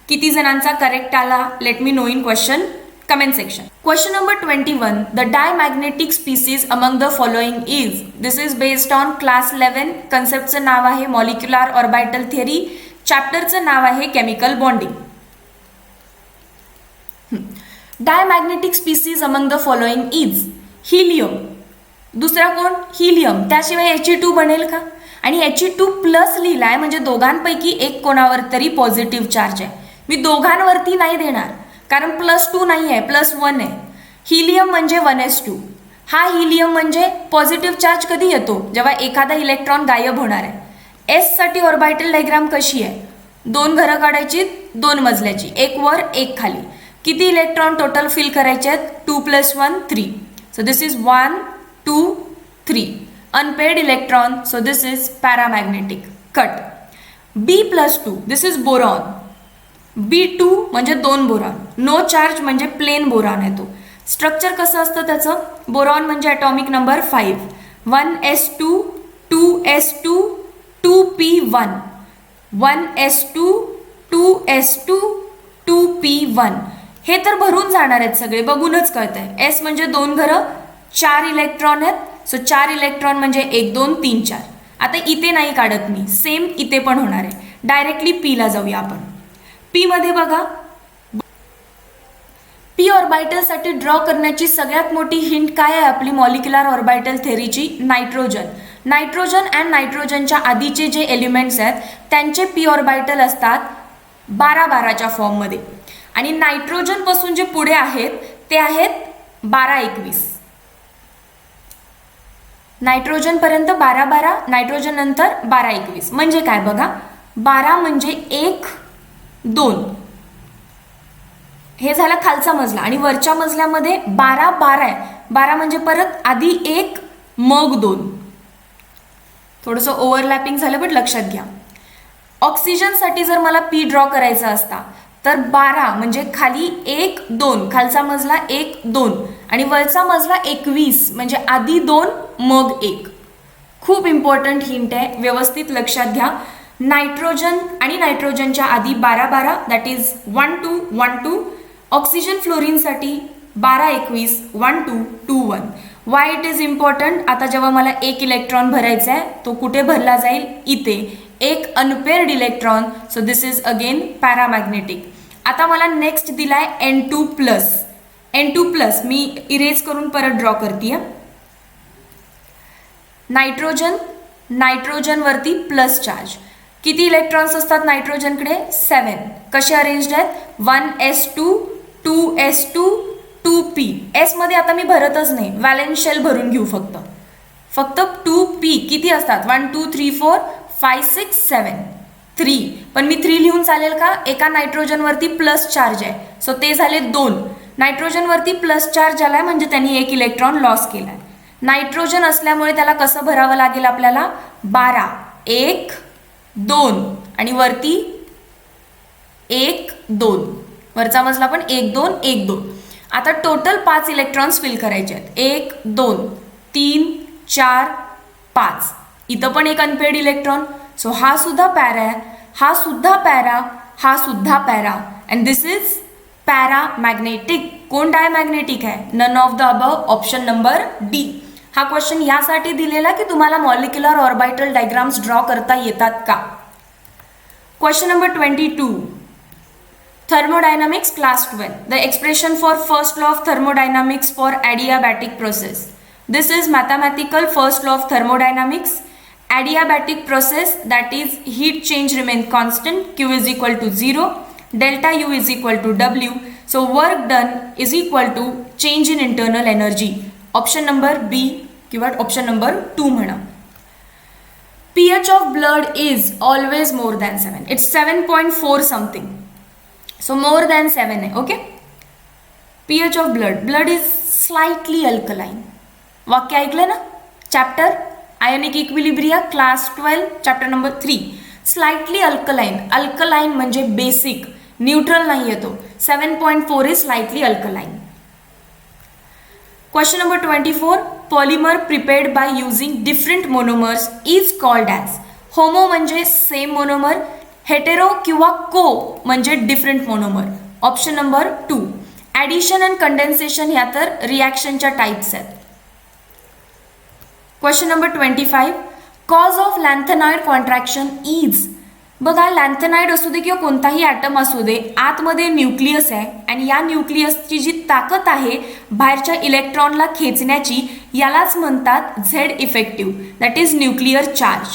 किती जणांचा करेक्ट आला let me know in question comment section. Question number 21. The diamagnetic species among the following is. This is based on class 11. कन्सेप्टचं नाव आहे मॉलिक्युलर ऑर्बिटल थिअरी. चॅप्टरचं नाव आहे chemical bonding. Diamagnetic species among the following is helium. दुसरा कोण helium. त्याशिवाय He2 बनेल का. आणि He2+ लिहिलाय म्हणजे दोघांपैकी एक कोणावर तरी पॉझिटिव्ह चार्ज आहे. मी दोघांवरती नाही देणार कारण +2 नाही आहे +1 आहे. हिलियम म्हणजे 1s2. हा हिलियम म्हणजे पॉझिटिव्ह चार्ज कधी येतो जेव्हा एखादा इलेक्ट्रॉन गायब होणार आहे. एस साठी ऑर्बिटल डायग्राम कशी आहे 2 घरं काढायची 2 मजल्याची, एक वर एक खाली. किती इलेक्ट्रॉन टोटल फिल करायचे आहेत 2 + 1 3. So this is 1 2 3 unpaired electron. So this is paramagnetic. Cut. B+2 this is boron. B2 म्हणजे 2 बोरॉन. नो चार्ज म्हणजे प्लेन बोरॉन आहे तो. स्ट्रक्चर कसं असतं त्याचं बोरॉन म्हणजे atomic number 5. 1s2 2s2 2p1 1s2 2s2 2p1. हे तर भरून जाणार आहेत सगळे बघूनच कळतंय. एस म्हणजे 2 घरं 4 इलेक्ट्रॉन आहेत. सो 4 इलेक्ट्रॉन म्हणजे 1 2 3 4. आता इथे नाही काढत मी, सेम इथे पण होणार आहे. डायरेक्टली पीला जाऊया आपण. पी मध्ये बघा पी ऑर्बिटलसाठी ड्रॉ करण्याची सगळ्यात मोठी हिंट काय आहे आपली मॉलिक्युलर ऑर्बिटल थेअरीची नायट्रोजन. नायट्रोजन अँड नायट्रोजनच्या आधीचे जे एलिमेंट्स आहेत त्यांचे पी ऑर्बिटल असतात 12-12च्या फॉर्ममध्ये. आणि नायट्रोजन पासून जे पुढे आहेत ते आहेत 12-21. नायट्रोजन पर्यंत 12-12, नायट्रोजन नंतर 12-21. म्हणजे काय बघा 12 म्हणजे 1 2 हे झालं खालचा मजला आणि वरच्या मजल्यामध्ये 12-12 आहे. 12 म्हणजे परत आधी 1 मग 2. थोडंसं ओव्हरलॅपिंग झालं बट लक्षात घ्या. ऑक्सिजनसाठी जर मला पी ड्रॉ करायचा असता तर 12 म्हणजे खाली 1 2 खालचा मजला 1 2 आणि वरचा मजला 21 म्हणजे आधी 2 मग 1. खूप इम्पॉर्टंट हिंट आहे, व्यवस्थित लक्षात घ्या. नायट्रोजन आणि नायट्रोजनच्या आधी 12-12 दॅट इज 1-2-1-2. ऑक्सिजन फ्लोरीनसाठी 12-21 1-2-2-1. Why it is important. आता जेव्हा मला 1 इलेक्ट्रॉन भरायचा आहे तो कुठे भरला जाईल इथे 1 unpaired electron. So this is again paramagnetic. आता मला नेक्स्ट दिलाय N2+. N2+, मी इरेज करून परत ड्रॉ करते. नायट्रोजनवरती प्लस चार्ज. किती इलेक्ट्रॉन्स असतात नायट्रोजनकडे? 7. कसे अरेंज्ड आहेत? 1s2, 2s2, 2p. एस मध्ये आता मी भरतच नाही, व्हॅलेन्स शेल भरून घेऊ फक्त 2p. किती असतात? 1 2 3 4 5 6 7 3. पण मी 3 लिहून चालेल का? एका नायट्रोजनवरती प्लस चार्ज आहे, सो ते झाले 2. नायट्रोजनवरती प्लस चार्ज आलाय म्हणजे त्यांनी 1 इलेक्ट्रॉन लॉस केलाय. नायट्रोजन असल्यामुळे त्याला कसं भरावं लागेल आपल्याला? 12. 1 2 आणि वरती 1 2. वरचा मजला पण 1 2 1 2. आता टोटल 5 इलेक्ट्रॉन्स फिल करायचे आहेत. 1 2 3 4 5. इथं पण एक अनपेड इलेक्ट्रॉन, सो हा सुद्धा पॅरा आहे, हा सुद्धा पॅरा, हा सुद्धा para, and this is paramagnetic. कोण डायमॅग्नेटिक आहे? None of the above, option number D. हा क्वेश्चन यासाठी दिलेला की तुम्हाला मॉलिक्युलर ऑर्बिटल डायग्राम्स ड्रॉ करता येतात का. Question number 22. Thermodynamics class 12. The expression for first law of thermodynamics for adiabatic process. This is mathematical first law of thermodynamics. Adiabatic process, that is heat change remain constant, Q is equal to 0, delta U is equal to W. So work done is equal to change in internal energy. Option number B किंवा option number 2 म्हणा. pH of blood is always more than 7. It's 7.4 something. So more than 7 है. Okay. pH of blood is slightly alkaline. वाक्य ऐकलं ना? Chapter ionic equilibria class 12 chapter number 3. Slightly alkaline. Alkaline म्हणजे basic, neutral नाही येतो. 7.4 is slightly alkaline. Question number 24. Polymer prepared by using different monomers is called as. Homo म्हणजे same monomer, hetero किंवा co म्हणजे different monomer. Option number 2. Addition and condensation ह्या तर रिॲक्शनच्या types आहेत. Question number 25. Cause of lanthanide contraction is. बघा, lanthanide असू दे किंवा कोणताही ॲटम असू दे, आतमध्ये न्यूक्लियस आहे आणि या न्यूक्लियसची जी ताकद आहे बाहेरच्या इलेक्ट्रॉनला खेचण्याची, यालाच म्हणतात Z effective, that is nuclear charge.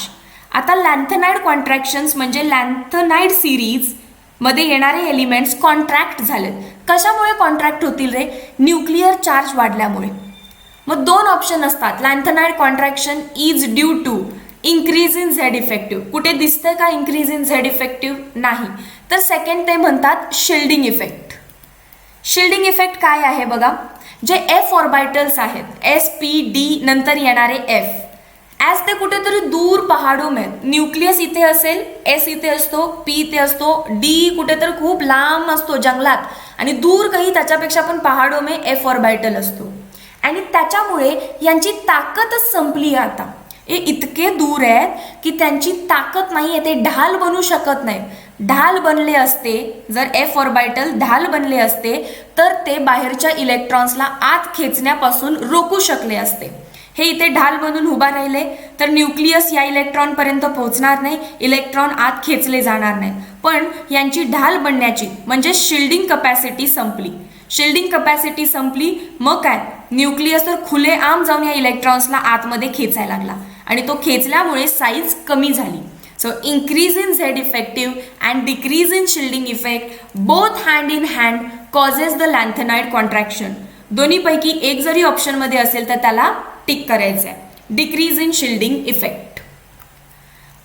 आता लॅन्थेनाइड कॉन्ट्रॅक्शन्स म्हणजे लॅन्थेनाइड सिरीज मध्ये येणारे एलिमेंट्स कॉन्ट्रॅक्ट झालेत. कशामुळे कॉन्ट्रॅक्ट होतील रे? न्यूक्लिअर चार्ज वाढल्यामुळे. मग 2 ऑप्शन असतात. Lanthanide contraction is due to increase in Z effective. कुठे दिसतंय का इंक्रीज इन झेड इफेक्टिव्ह? नाही. तर सेकंड ते म्हणतात शिल्डिंग इफेक्ट. शिल्डिंग इफेक्ट काय आहे बघा, जे एफ ऑर्बिटल्स आहेत, एस पी डी नंतर येणारे एफ, ॲज ते कुठेतरी दूर पहाडोम आहेत. न्यूक्लियस इथे असेल, एस इथे असतो, पी इथे असतो, डी कुठेतरी खूप लांब असतो जंगलात, आणि दूर काही त्याच्यापेक्षा पण पहाडोम आहे, एफ ऑर्बिटल असतो. आणि त्याच्यामुळे यांची ताकदच संपली आहे आता. हे इतके दूर आहेत की त्यांची ताकद नाही आहे, ते ढाल बनू शकत नाहीत. ढाल बनले असते, जर एफ ऑर्बिटल ढाल बनले असते तर ते बाहेरच्या इलेक्ट्रॉन्सला आत खेचण्यापासून रोखू शकले असते. हे इथे ढाल बनून उभा राहिले तर न्यूक्लियस या इलेक्ट्रॉनपर्यंत पोहोचणार नाही, इलेक्ट्रॉन आत खेचले जाणार नाही. पण यांची ढाल बनण्याची म्हणजे शिल्डिंग कपॅसिटी संपली. शिल्डिंग कपॅसिटी संपली, मग काय, न्यूक्लियस तर खुलेआम जाऊन या इलेक्ट्रॉन्सला आतमध्ये खेचायला लागला आणि तो खेचल्यामुळे साईज कमी झाली. So increase in Z effective and decrease in shielding effect both hand in hand causes the lanthanide contraction. दोन्हीपैकी एक जरी ऑप्शनमध्ये असेल तर त्याला टिक करायचं आहे. Decrease in shielding effect.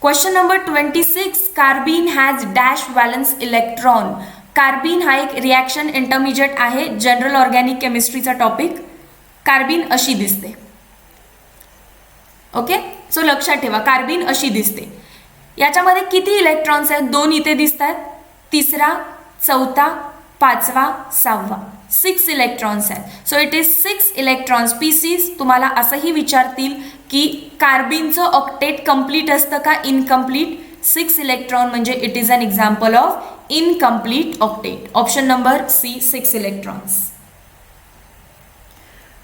Question number 26. Carbene has dash valence electron. Carbene हा एक रिॲक्शन इंटरमिजिएट आहे, जनरल ऑर्गॅनिक केमिस्ट्रीचा टॉपिक. कार्बीन अशी दिसते. ओके, सो लक्षात ठेवा, कार्बीन अशी दिसते. याच्यामध्ये किती इलेक्ट्रॉन्स आहेत? 2 इथे दिसत आहेत, 3रा 4था 5वा 6वा, 6 इलेक्ट्रॉन्स आहेत. So it is 6 electron species. तुम्हाला असंही विचारतील की कार्बीनचं ऑक्टेट कंप्लीट असतं का इनकम्प्लीट? 6 इलेक्ट्रॉन म्हणजे it is an example of incomplete octet. Option number C, 6 electrons.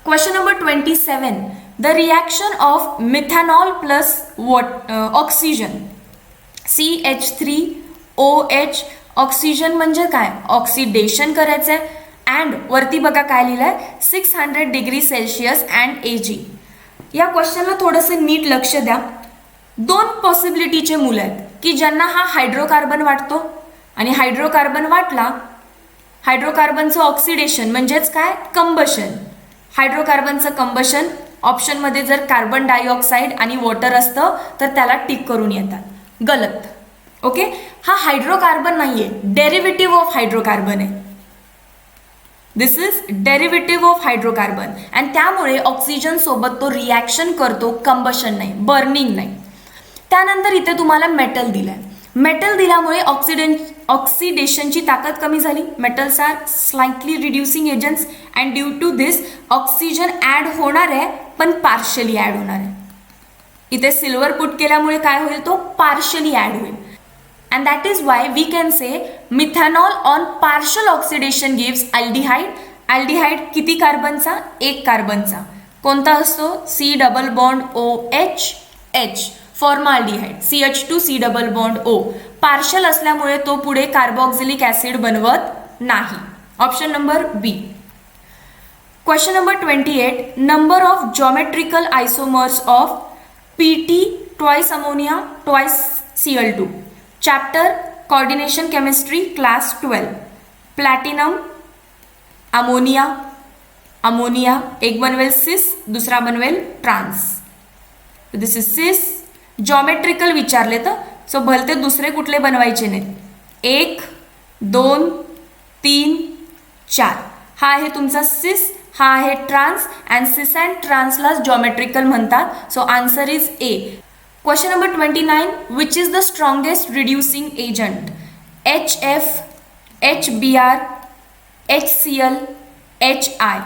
Question number 27. The reaction of methanol plus oxygen CH3OH oxygen म्हणजे काय, ऑक्सिडेशन करायचं आहे. अँड वरती बघा काय लिहिलंय, 600 डिग्री सेल्सिअस अँड Ag. या क्वेश्चनला थोडंसं नीट लक्ष द्या. 2 पॉसिबिलिटीचे मुलं आहेत की ज्यांना हा हायड्रोकार्बन वाटतो आणि हायड्रोकार्बन वाटला, हायड्रोकार्बनचं ऑक्सिडेशन म्हणजेच काय, कंबशन. हायड्रोकार्बनचं कंबशन ऑप्शनमध्ये जर कार्बन डायऑक्साईड आणि वॉटर असतं तर त्याला टिक करून येतात. गलत. ओके, हा हायड्रोकार्बन नाहीये, डेरिव्हेटिव्ह ऑफ हायड्रोकार्बन आहे. This is derivative of hydrocarbon. आणि त्यामुळे ऑक्सिजन सोबत तो रिॲक्शन करतो, कंबशन नाही, बर्निंग नाही. त्यानंतर इथे तुम्हाला मेटल दिलंय. मेटल दिल्यामुळे ऑक्सिडेशनची ताकद कमी झाली. Metals are slightly reducing agents and due to this oxygen add होणार आहे पण पार्शली ॲड होणार आहे. इथे सिल्वर पुट केल्यामुळे काय होईल, तो पार्शली ॲड होईल. And that is why we can say methanol on partial oxidation gives aldehyde. Aldehyde किती कार्बनचा, 1 कार्बनचा. कोणता असतो, C double bond OH H. Formaldehyde CH2 C double bond O. Partial असल्यामुळे तो पुढे कार्बोक्सिलिक ऍसिड बनवत नाही. Option number B. Question number 28. Number of geometrical isomers of PT twice ammonia twice Cl2. Chapter coordination chemistry class 12. Platinum, ammonia, ammonia एक बनवेल cis, दूसरा बनवेल trans. This is cis. Geometrical विचारले तर सो भलते दुसरे कुठले बनवायचे नाहीत. 1 2 3 4 हा आहे तुमचा सिस, हा आहे ट्रान्स. अँड सिस अँड ट्रान्सला जॉमेट्रिकल म्हणतात. So answer is a. Question number 29. Which is the strongest reducing agent? HF, HBr, HCl, HI.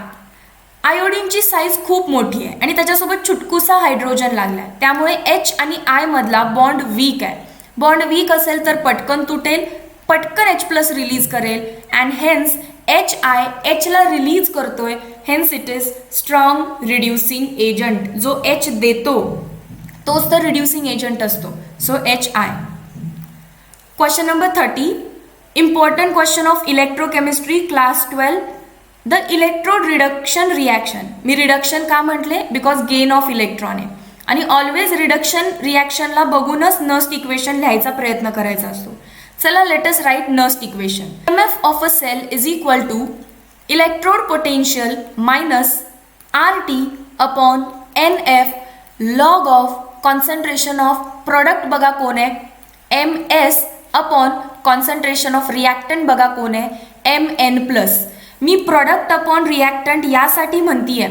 आयोडीनची साईज खूप मोठी आहे आणि त्याच्यासोबत छुटकुसा हायड्रोजन लागलाय, त्यामुळे H आणि I मधला बॉन्ड वीक आहे. बॉन्ड वीक असेल तर पटकन तुटेल, पटकन H+ रिलीज करेल. अँड हेन्स HI H ला रिलीज करतोय. Hence it is strong reducing agent. जो H देतो तोच तर रिड्युसिंग एजंट असतो. So HI. Question number 30. Important question of electrochemistry class 12. The electrode reduction reaction. मी रिडक्शन का म्हटले, बिकॉज गेन ऑफ इलेक्ट्रॉन आहे आणि ऑलवेज रिडक्शन रिॲक्शनला बघूनच नस्ट इक्वेशन लिहायचा प्रयत्न करायचा असतो. चला let's write Nernst equation. EMF of a cell is equal to electrode potential minus RT upon NF log of concentration of product बघा कोण आहे MS upon concentration of reactant बघा कोण आहे MN+. मी प्रोडक्ट अपॉन रिॲक्टंट यासाठी म्हणतीये,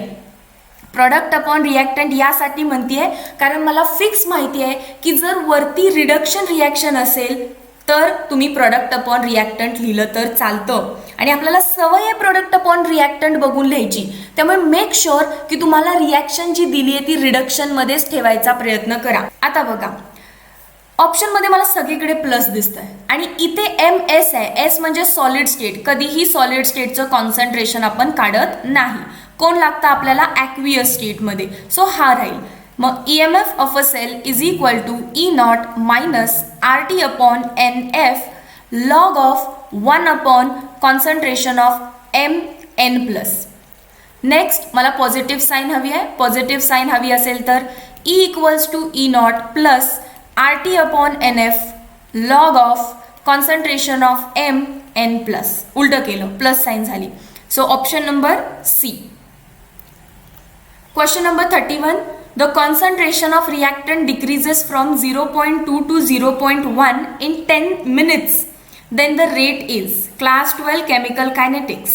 product upon reactant यासाठी म्हणतीये कारण मला फिक्स माहिती आहे की जर वरती रिडक्शन रिॲक्शन असेल तर तुम्ही प्रोडक्ट अपॉन रिॲक्टंट लिहिलं तर चालतं. आणि आपल्याला सवय आहे प्रोडक्ट अपॉन रिॲक्टंट बघून लिहायची, त्यामुळे मेक शुअर की तुम्हाला रिॲक्शन जी दिली आहे ती रिडक्शनमध्येच ठेवायचा प्रयत्न करा. आता बघा ऑप्शनमध्ये मला सगळीकडे प्लस दिसतंय आणि इथे MS आहे. S म्हणजे सॉलिड स्टेट. कधीही सॉलिड स्टेटचं कॉन्सन्ट्रेशन आपण काढत नाही. कोण लागतं आपल्याला, ॲक्वियस स्टेटमध्ये. सो हा राहील. मग EMF of a cell is equal to E0 minus RT upon NF log of 1 upon concentration of MN+. Next मला पॉझिटिव्ह साईन हवी आहे. पॉझिटिव्ह साईन हवी असेल तर E equals to E0 plus RT upon NF log of concentration of MN+. उलटं केलं, plus sign झाली. So option number C. Question number 31. The concentration of reactant decreases from 0.2 to 0.1 in 10 minutes. Then the rate is. Class 12 Chemical Kinetics.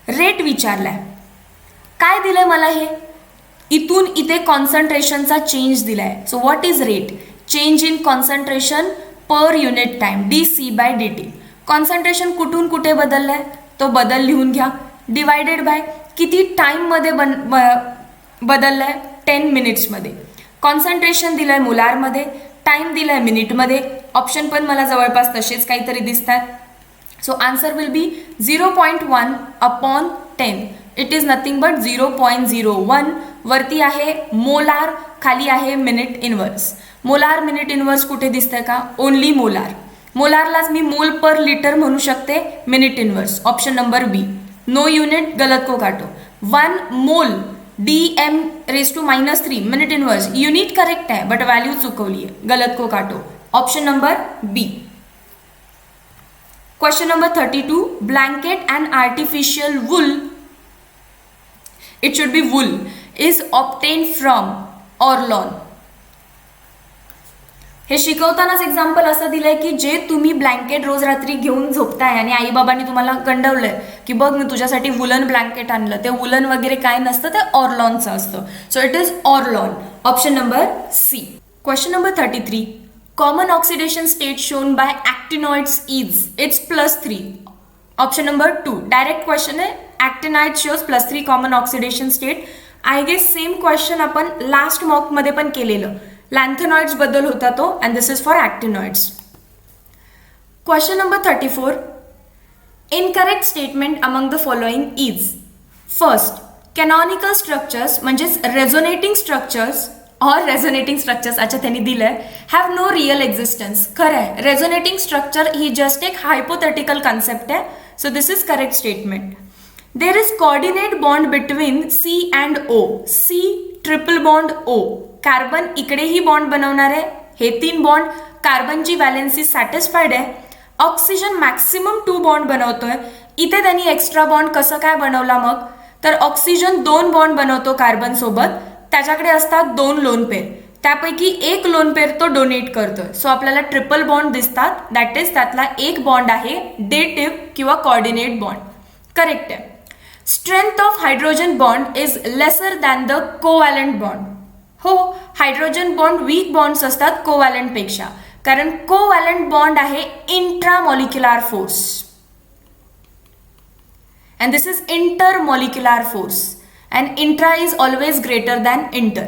Rate विचारलाय. काय दिलंय मला हे? इथून इथे कॉन्सन्ट्रेशनचा change दिलाय. So what is rate? Change in concentration per unit time dC/dt. Concentration कुठून कुठे बदललाय तो बदल लिहून घ्या. डिवायडेड बाय किती टाइममध्ये बदललाय 10 मिनिट्समध्ये. कॉन्सन्ट्रेशन दिलंय मोलारमध्ये, टाइम दिलाय मिनिटमध्ये. ऑप्शन पण मला जवळपास तसेच काहीतरी दिसतात. So answer will be 0.1 upon 10. It is nothing but 0.01. वरती आहे मोलार, खाली आहे minute inverse. Molar minute inverse कुठे दिसतंय का? Only molar. मोलारलाच मी मोल पर लिटर म्हणू शकते, minute inverse. Option number B. No unit, गलत को काटो. 1 mole DM⁻³ minute inverse, unit correct आहे बट व्हॅल्यू चुकवली आहे, गलत को काटो. Option number B. Question number 32. Blanket and artificial wool, it should be wool, is obtain from Orlon. हे शिकवतानाच एक्झाम्पल असं दिलंय की जे तुम्ही ब्लँकेट रोज रात्री घेऊन झोपताय आणि आईबाबांनी तुम्हाला गंडवलंय की बघ मी तुझ्यासाठी वुलन ब्लँकेट आणलं, ते वुलन वगैरे काय नसतं, ते ऑर्लॉनचं असतं. So it is Orlon. Option number C. Question number 33. Common oxidation state shown by actinoids is, it's +3. Option number 2. Direct question आहे. Actinide shows +3 common oxidation state. I guess same question आपण last मॉकमध्ये पण केलेलं. Lanthanoids बद्दल होता तो, and this is for actinoids. Question number 34. Incorrect statement among the following is. First, canonical structures म्हणजेच resonating structures और रेझोनेटिंग स्ट्रक्चर्स, अच्छा त्यांनी दिलंय, हॅव नो रिअल एक्झिस्टन्स. खरं आहे, रेझोनेटिंग स्ट्रक्चर ही जस्ट एक हायपोथेटिकल कन्सेप्ट आहे. So this is correct statement. There is coordinate bond between C and O. C triple bond O. Carbon इकडेही bond बनवणार आहे. हे 3 बॉन्ड, कार्बनची व्हॅलेन्सी सॅटिस्फाईड आहे. Oxygen maximum 2 bond बनवतोय. इथे त्यांनी एक्स्ट्रा बॉन्ड कसं काय बनवला मग, तर ऑक्सिजन 2 बॉन्ड बनवतो कार्बन सोबत, त्याच्याकडे असतात 2 लोन पेअर, त्यापैकी एक लोन पेअर तो डोनेट करतोय. सो आपल्याला ट्रिपल बॉन्ड दिसतात, दॅट इज त्यातला एक बॉन्ड आहे डेटिव्ह किंवा कॉर्डिनेट बॉन्ड. करेक्ट आहे. Strength of hydrogen bond is lesser than the covalent bond. हो, हायड्रोजन बॉन्ड वीक बॉन्ड्स असतात कोवॅलंट पेक्षा, कारण कोवॅलंट बॉन्ड आहे intramolecular force and this is intermolecular force, and intra is always greater than inter.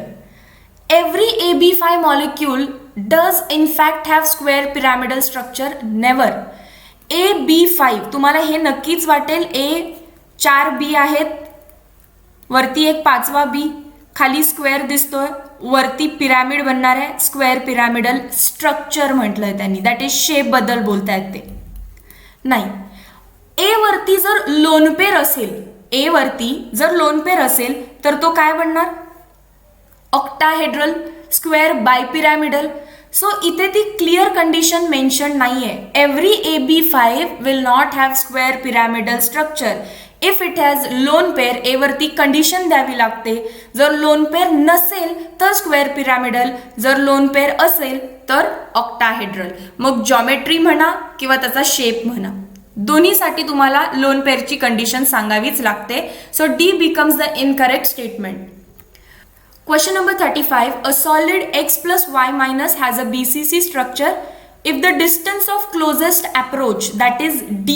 Every AB5 molecule does in fact have square pyramidal structure. Never. AB5 तुम्हाला हे नक्कीच वाटेल, A 4 B आहेत, वरती एक 5वा B, खाली square दिसतोय, वरती पिरॅमिड बनणार आहे, स्क्वेअर पिरॅमिडल स्ट्रक्चर म्हटलंय त्यांनी, दॅट इज शेप बद्दल बोलतायत ते. नाही, ए वरती जर लोन पेअर असेल, ए वरती जर लोन पेअर असेल तर तो काय बनणार, ऑक्टाहेड्रल, स्क्वेअर बायपिरॅमिडल. सो इथे ती क्लिअर कंडिशन मेन्शन नाहीये. Every AB5 will not have square pyramidal structure. If it has lone pair, A वरती कंडिशन द्यावी लागते. जर लोन पेअर नसेल तर स्क्वेअर पिरॅमिडल, जर लोन पेअर असेल तर ऑक्टाहेड्रल. मग जॉमेट्री म्हणा किंवा त्याचा शेप म्हणा, दोन्हीसाठी तुम्हाला लोन पेअरची कंडिशन सांगावीच लागते. So D becomes the incorrect statement. Question number 35. A solid X plus Y minus has a BCC structure if the distance of closest approach, that is D,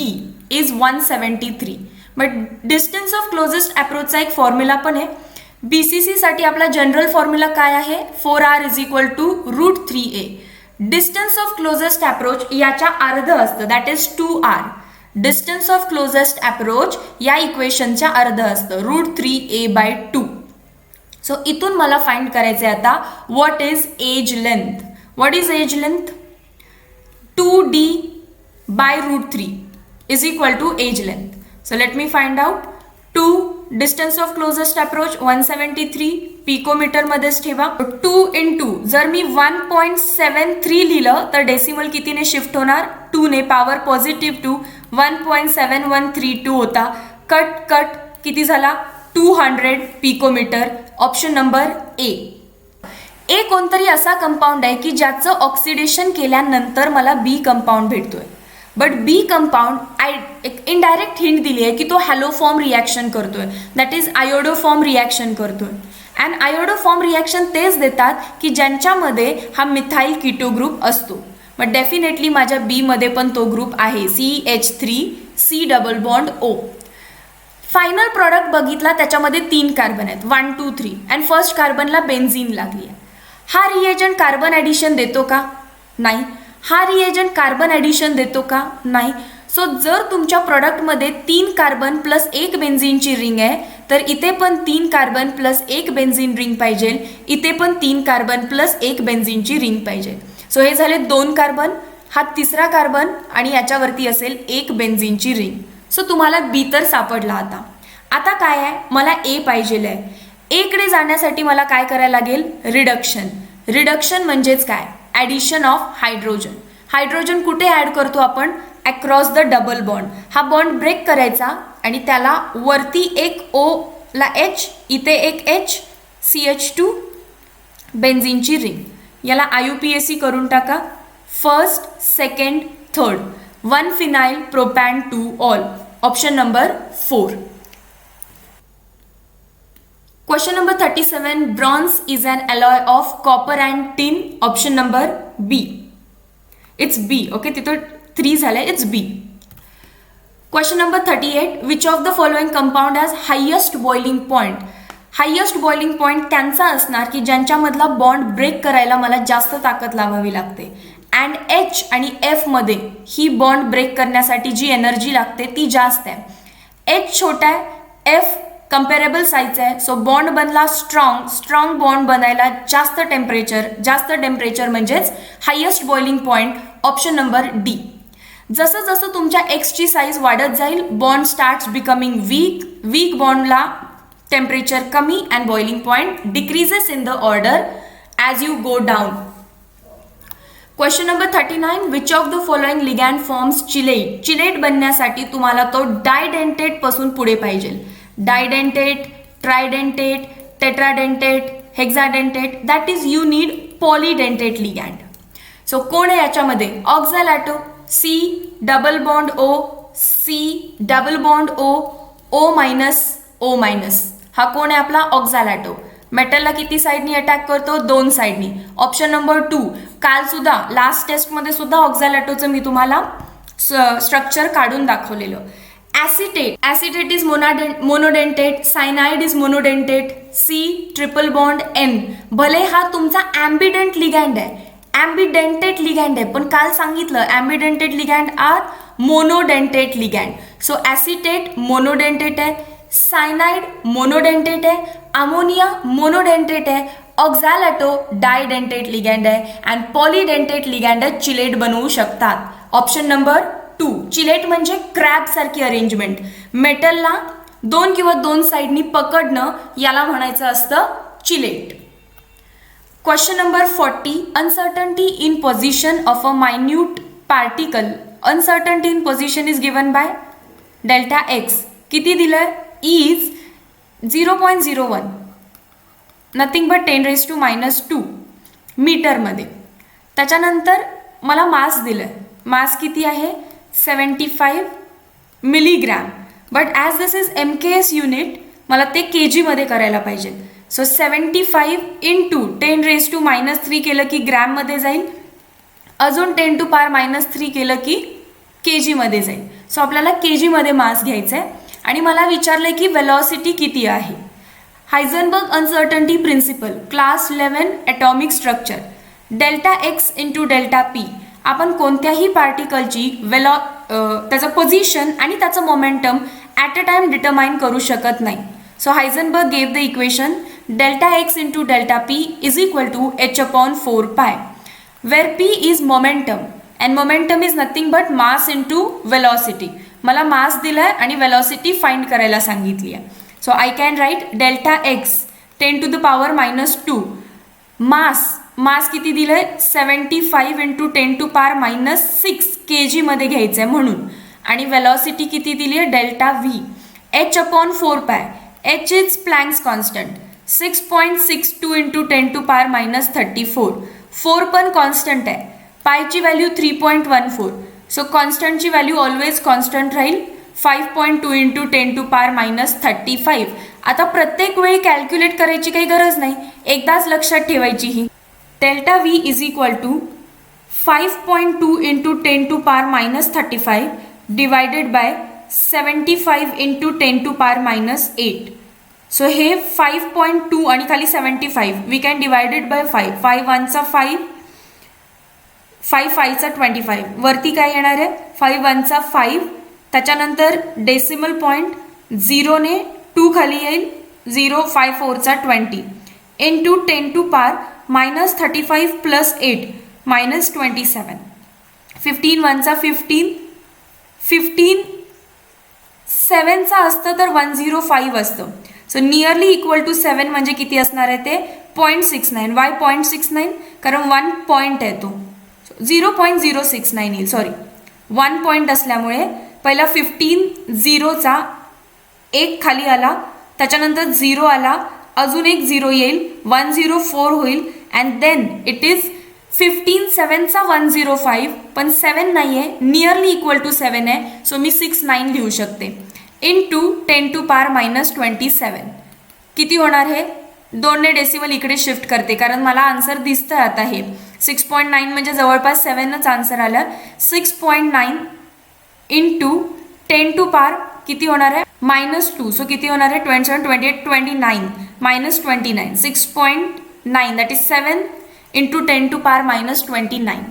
is 173. But distance of closest approach चा एक formula पण आहे. BCC साठी आपला general formula काय आहे, 4R is equal to √3A. Distance of closest approach याच्या अर्ध असतं, that is 2R. Distance of closest approach या इक्वेशनच्या अर्ध असतं, √3A/2. सो इथून मला फाइंड करायचे आता what is edge length. What is edge length, 2D/√3 is equal to edge length. So let me find out. 2 distance of closest approach 173 picometre मध्येच ठेवा. 2 × जर मी 1.73 लिहिलं तर डेसिमल कितीने शिफ्ट होणार, 2 ने, पॉवर पॉझिटिव्ह 2, 1.7132 होता. कट किती झाला, 200 picometre. Option number A. A कोणतरी असा कंपाऊंड आहे की ज्याचं ऑक्सिडेशन केल्यानंतर मला बी कंपाऊंड भेटतोय. बट बी कंपाऊंड एक इनडायरेक्ट हिंट दिली आहे की तो हॅलोफॉर्म रिॲक्शन करतोय, दॅट इज आयोडोफॉर्म रिॲक्शन करतोय. अँड आयोडोफॉर्म रिॲक्शन तेच देतात की ज्यांच्यामध्ये हा मिथाइल कीटो ग्रुप असतो. मग डेफिनेटली माझ्या बी मध्ये पण तो ग्रुप आहे, CH3C double bond O. Final product बघितला त्याच्यामध्ये 3 कार्बन आहेत, 1 2 3, अँड फर्स्ट कार्बनला बेन्झीन लागली आहे. हा रिएजंट कार्बन ॲडिशन देतो का, नाही. हा रिएजंट कार्बन ॲडिशन देतो का, नाही. सो जर तुमच्या प्रॉडक्टमध्ये 3 कार्बन प्लस 1 बेन्झीनची रिंग आहे तर इथे पण 3 कार्बन प्लस 1 बेन्झीन रिंग पाहिजे, इथे पण 3 कार्बन प्लस 1 बेन्झीनची रिंग पाहिजे. सो हे झाले 2 कार्बन, हा तिसरा कार्बन आणि याच्यावरती असेल एक बेन्झीनची रिंग. सो तुम्हाला बी तर सापडला. आता काय आहे, मला ए पाहिजे आहे. एकडे जाण्यासाठी मला काय करायला लागेल, रिडक्शन. रिडक्शन म्हणजेच काय, ॲडिशन ऑफ हायड्रोजन. हायड्रोजन कुठे ॲड करतो आपण, अक्रॉस द डबल बॉन्ड. हा बॉन्ड ब्रेक करायचा आणि त्याला वरती एक ओ ला एच, इथे एक एच, CH2 बेन्झीनची रिंग. याला IUPAC करून टाका. First, second, third, 1 phenyl propan 2 ol. Option number 4. Question number 37. Bronze is an alloy of copper and tin. Option number B. It's B. Okay, तिथं 3 झाले. It's B. Question number 38. Which of the following compound has highest boiling point? Highest boiling point त्यांचा असणार की ज्यांच्यामधला bond break करायला मला जास्त ताकद लावावी लागते. अँड H आणि F मध्ये ही बॉन्ड ब्रेक करण्यासाठी जी एनर्जी लागते ती जास्त आहे. H छोटा आहे, F कंपेरेबल साईज आहे. सो बॉन्ड बनला स्ट्रॉंग बॉन्ड बनायला जास्त टेम्परेचर म्हणजेच highest boiling point. Option number D. जसं जसं तुमच्या एक्सची साईज वाढत जाईल बॉन्ड स्टार्ट्स बिकमिंग वीक बॉन्डला टेम्परेचर कमी and boiling point decreases in the order as you go down. Question number 39. Which of the following ligand forms chelate? Chelate बनण्यासाठी तुम्हाला तो डायडेंटेट पासून पुढे पाहिजे. Didentate, tridentate, tetradentate, hexadentate, that is you need polydentate ligand. So कोण आहे याच्यामध्ये, oxalato, C double bond O, C double bond O, O minus. हा कोण आहे आपला, ऑक्झॅलॅटो. मेटलला किती साईडनी अटॅक करतो, 2 साईडनी. Option number 2. काल सुद्धा लास्ट टेस्टमध्ये सुद्धा ऑक्झॅलॅटोचं मी तुम्हाला स्ट्रक्चर काढून दाखवलेलं. Acetate is monodentate, cyanide is monodentate, C triple bond N. भले हा तुमचा ॲम्बिडेंट लिगॅन्ड आहे, ॲम्बिडेंटेट लिगॅन्ड आहे, पण काल सांगितलं ambidentate ligand are monodentate ligand. So acetate monodentate आहे, सायनाइड मोनोडेंटेट आहे, अमोनिया मोनोडेंटेट आहे, ऑक्झॅलॅटो डायडेंटेट लिगॅन्ड आहे अँड पॉलीडेंटेट लिगॅन्ड चिलेट बनवू शकतात. Option number 2. चिलेट म्हणजे क्रॅब सारखी अरेंजमेंट. मेटलला 2 किंवा 2 साईडनी पकडणं याला म्हणायचं असतं chelate. Question number 40. Uncertainty in position of a minute particle. Uncertainty in position is given by delta x. किती दिलंय, इज 0.01, नथिंग बट 10⁻⁻² मीटरमध्ये. त्याच्यानंतर मला मास दिलंय. मास किती आहे, 75 milligram. But as this is MKS unit मला ते kgमध्ये करायला पाहिजे. सो 75 इंटू 10⁻³ केलं की ग्रॅममध्ये जाईल, अजून 10⁻³ केलं की kgमध्ये जाईल. सो आपल्याला kgमध्ये मास घ्यायचं आहे आणि मला विचारलंय की वेलॉसिटी किती आहे. Heisenberg uncertainty principle, class 11 atomic structure. Delta X into delta P. आपण कोणत्याही पार्टिकलची त्याचं पोझिशन आणि त्याचं momentum at a time determine करू शकत नाही. So Heisenberg gave the equation delta X into delta P is equal to h/4π, where p is momentum and momentum is nothing but mass into velocity. मला mass दिलाय आणि velocity find करायला सांगितली आहे. So I can right delta x 10⁻⁻². मास किती दिलंय, 75 into 10⁻⁻6 kgमध्ये घ्यायचं आहे म्हणून. आणि वेलॉसिटी किती दिली आहे, delta V h/4π. H is Planck's constant, 6.62 into 10⁻34. 4 पण कॉन्स्टंट आहे, पायची व्हॅल्यू 3.14. सो कॉन्स्टंटची व्हॅल्यू ऑलवेज कॉन्स्टंट राहील, 5.2 इंटू 10⁻35. आता प्रत्येक वेळी कॅल्क्युलेट करायची काही गरज नाही, एकदाच लक्षात ठेवायची ही. Delta V is equal to 5.2 into 10⁻35 divided by 75 into 10⁻8. So हे 5.2 आणि खाली 75 वी कॅन डिवायडेड बाय 5. 5 1 5, 5 5 25. वरती काय येणार आहे, 5 1 5, त्याच्यानंतर डेसिमल पॉईंट 0ने 2 खाली येईल, 0 5 4 20 इंटू 10⁻⁻35 प्लस 8 -27. 15 1चा 15, 15 7चा असतं तर 105 असतं. सो नियरली इक्वल टू 7 म्हणजे किती असणार आहे ते 0.69. वाय 0.69? कारण 1 पॉईंट आहे तो, 0.069 येईल. सॉरी 1 पॉईंट असल्यामुळे पहिला 15 0चा एक खाली आला, त्याच्यानंतर 0 आला, अजून एक 0 येईल, 104 होईल अँड देन इट इज 15 7चा 105, पण 7 नाही आहे, नियरली इक्वल टू 7 आहे. सो मी 69 लिहू शकते. इंटू 10 टू पावर -27 किती होणार हे 2 डेसिमल इकडे शिफ्ट करते कारण मला आन्सर दिसतं आता हे 6.9 म्हणजे जवळपास 7च आन्सर आलं. 6.9 इंटू 10 टू पावर किती होणार आहे -2. सो किती होणार आहे 27 28 29 -29 6.9 that is 7 into 10 to power -29.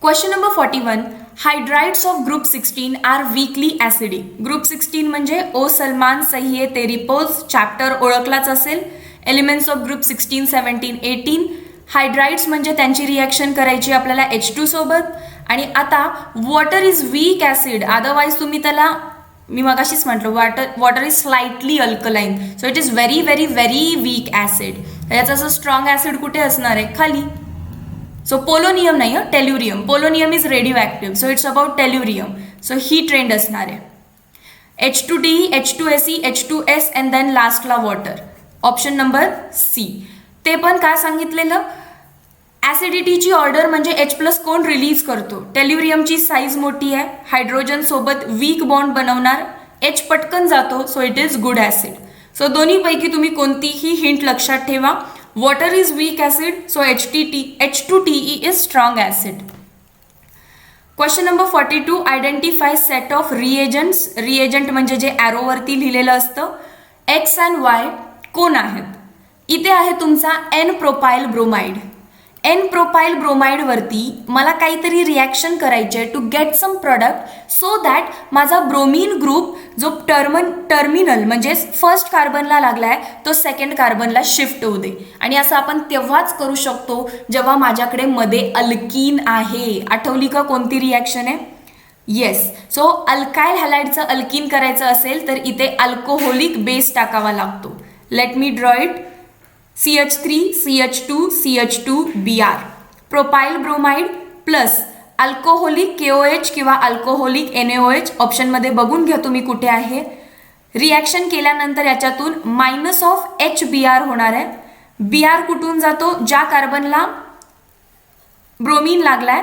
Question number 41. Hydrides of group 16 are weakly acidic. Group 16 म्हणजे ओ सलमान सही तेरिपोज चॅप्टर ओळखलाच असेल. Elements of group 16 17 18. हायड्राइड्स म्हणजे त्यांची रिॲक्शन करायची आपल्याला H2 सोबत. आणि आता water is weak acid, otherwise तुम्ही त्याला मी मगाशीच म्हटलं water is slightly alkaline, so it is very very very weak acid. याचं असं स्ट्रॉंग ॲसिड कुठे असणार आहे खाली. सो पोलोनियम नाही हं, tellurium. Polonium is radioactive, so it's about tellurium. So ही ट्रेंड असणार आहे. H2D, H2SE, H2S and then लास्टला वॉटर. Option number C. ते पण काय सांगितलेलं ॲसिडिटीची ऑर्डर म्हणजे H+ कोण रिलीज करतो. टेल्युरियमची साईज मोठी आहे, हायड्रोजन सोबत वीक बॉन्ड बनवणार, H पटकन जातो, so it is good acid. So दोन्हीपैकी तुम्ही कोणतीही हिंट लक्षात ठेवा. Water is weak acid, so H2TE is strong acid. Question number 42. Identify set of reagents. Reagent म्हणजे जे ॲरोवरती लिहिलेलं असतं. X अँड Y कोण आहेत. इथे आहे तुमचा N propyl bromide. N propyl ब्रोमाइडवरती मला काहीतरी रिॲक्शन करायचे आहे to get some product so that माझा ब्रोमीन ग्रुप जो टर्मिनल म्हणजे फर्स्ट कार्बनला लागला आहे तो सेकंड कार्बनला शिफ्ट होऊ दे. आणि असं आपण तेव्हाच करू शकतो जेव्हा माझ्याकडे मध्ये अल्कीन आहे. आठवली का कोणती रिॲक्शन आहे. येस. सो अल्काइल हॅलाइडचं अल्कीन करायचं असेल तर इथे अल्कोहोलिक बेस टाकावा लागतो. Let me draw it. CH3 CH2 CH2 Br. Propyl bromide plus alcoholic KOH किंवा अल्कोहोलिक NaOH ऑप्शनमध्ये बघून घ्या तुम्ही कुठे आहे. रिॲक्शन केल्यानंतर याच्यातून -HBr होणार आहे. Br कुठून जातो ज्या कार्बनला ब्रोमीन लागलाय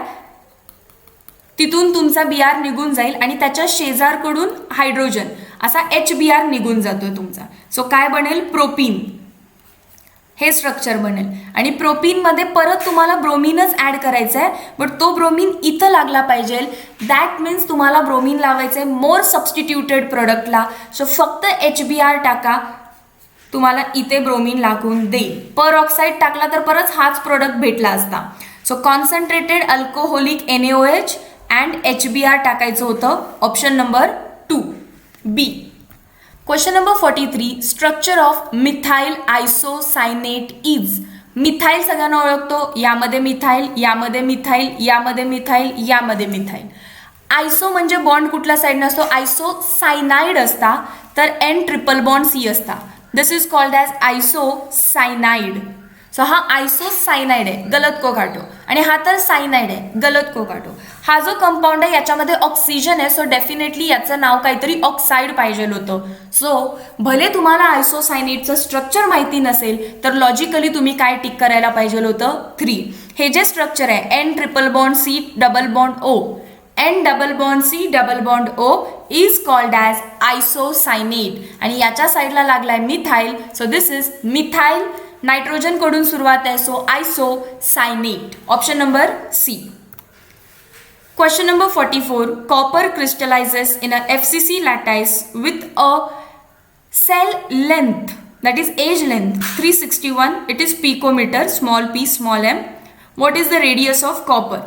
तिथून तुमचा Br निघून जाईल आणि त्याच्या शेजारकडून हायड्रोजन असा HBr निघून जातो तुमचा. सो काय बनेल प्रोपीन हे स्ट्रक्चर बनेल. आणि प्रोपीनमध्ये परत तुम्हाला ब्रोमीनच ॲड करायचं आहे, बट तो ब्रोमीन इथं लागला पाहिजे. दॅट मीन्स तुम्हाला ब्रोमीन लावायचं आहे मोर सबस्टिट्यूटेड प्रोडक्टला. सो फक्त HBr टाका, तुम्हाला इथे ब्रोमीन लागून देईल. पर ऑक्साईड टाकला तर परत हाच प्रोडक्ट भेटला असता. So concentrated alcoholic NaOH and HBr टाकायचं होतं. Option number 2 B. Question number 43. Structure of methyl isocyanate is. Methyl सगळ्यांना ओळखतो, यामध्ये मिथाइल, यामध्ये मिथाइल, यामध्ये मिथाइल, यामध्ये मिथाइल. आयसो म्हणजे बॉन्ड कुठल्या साईडनं असतो आयसोसायनाइड असता तर N ट्रिपल बॉन्ड C असता. दिस इज कॉल्ड ॲज आयसोसायनाइड. सो हा आयसोसायनाइड आहे गलत को काटो आणि हा तर सायनाइड आहे गलत को काटो. हा जो कंपाऊंड आहे याच्यामध्ये ऑक्सिजन आहे, सो डेफिनेटली याचं नाव काहीतरी ऑक्साईड पाहिजे होतं. सो भले तुम्हाला आयसोसायनेटचं स्ट्रक्चर माहिती नसेल तर लॉजिकली तुम्ही काय टिक करायला पाहिजे होतं 3. हे जे स्ट्रक्चर आहे N triple bond C double bond O, N double bond C double bond O is called as isocyanate. आणि याच्या साईडला लागलाय methyl, so this is methyl. Nitrogen कडून सुरुवात आहे, so isocyanate. Option number C. Question number 44. Copper crystallizes in a FCC lattice with a cell length, that is age length 361. It is picometer, small p small m. What is the radius of copper?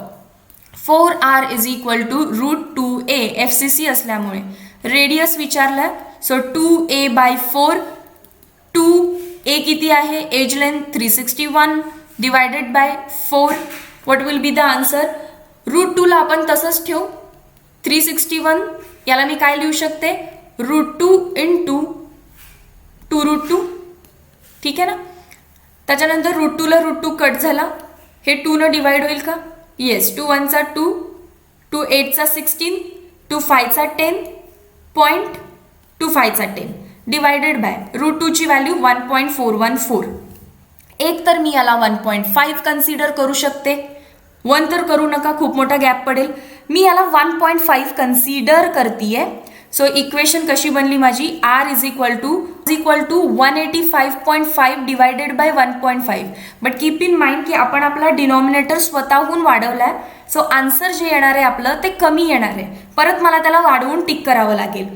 4r is equal to √2a. FCC असल्यामुळे रेडियस विचारलं, सो 2a by 4. 2a किती आहे edge length 361 divided by 4. What will be the answer? √2ला आपण तसंच ठेवू. 361 याला मी काय लिहू शकते, √2 इंटू 2√2. ठीक आहे ना. त्याच्यानंतर √2ला √2 कट झाला, हे 2 डिवाइड होईल का, येस. 2 1 चा 2, 2 8 चा 16, 2 5 चा 10, 2 5 चा 10 डिवायडेड बाय √2 ची व्हॅल्यू 1.414. एक तर मी याला 1.5 कन्सिडर करू शकते, 1 तर करू नका, खूप मोठा गॅप पडेल. मी याला 1.5 कन्सिडर करतीये. सो इक्वेशन कशी बनली माझी, R is equal to 185.5 divided by 1.5. But keep in mind की आपण आपला डिनॉमिनेटर स्वतःहून वाढवलाय. सो आन्सर जे येणार आहे आपलं ते कमी येणार आहे. परत मला त्याला वाढवून टिक करावं लागेल.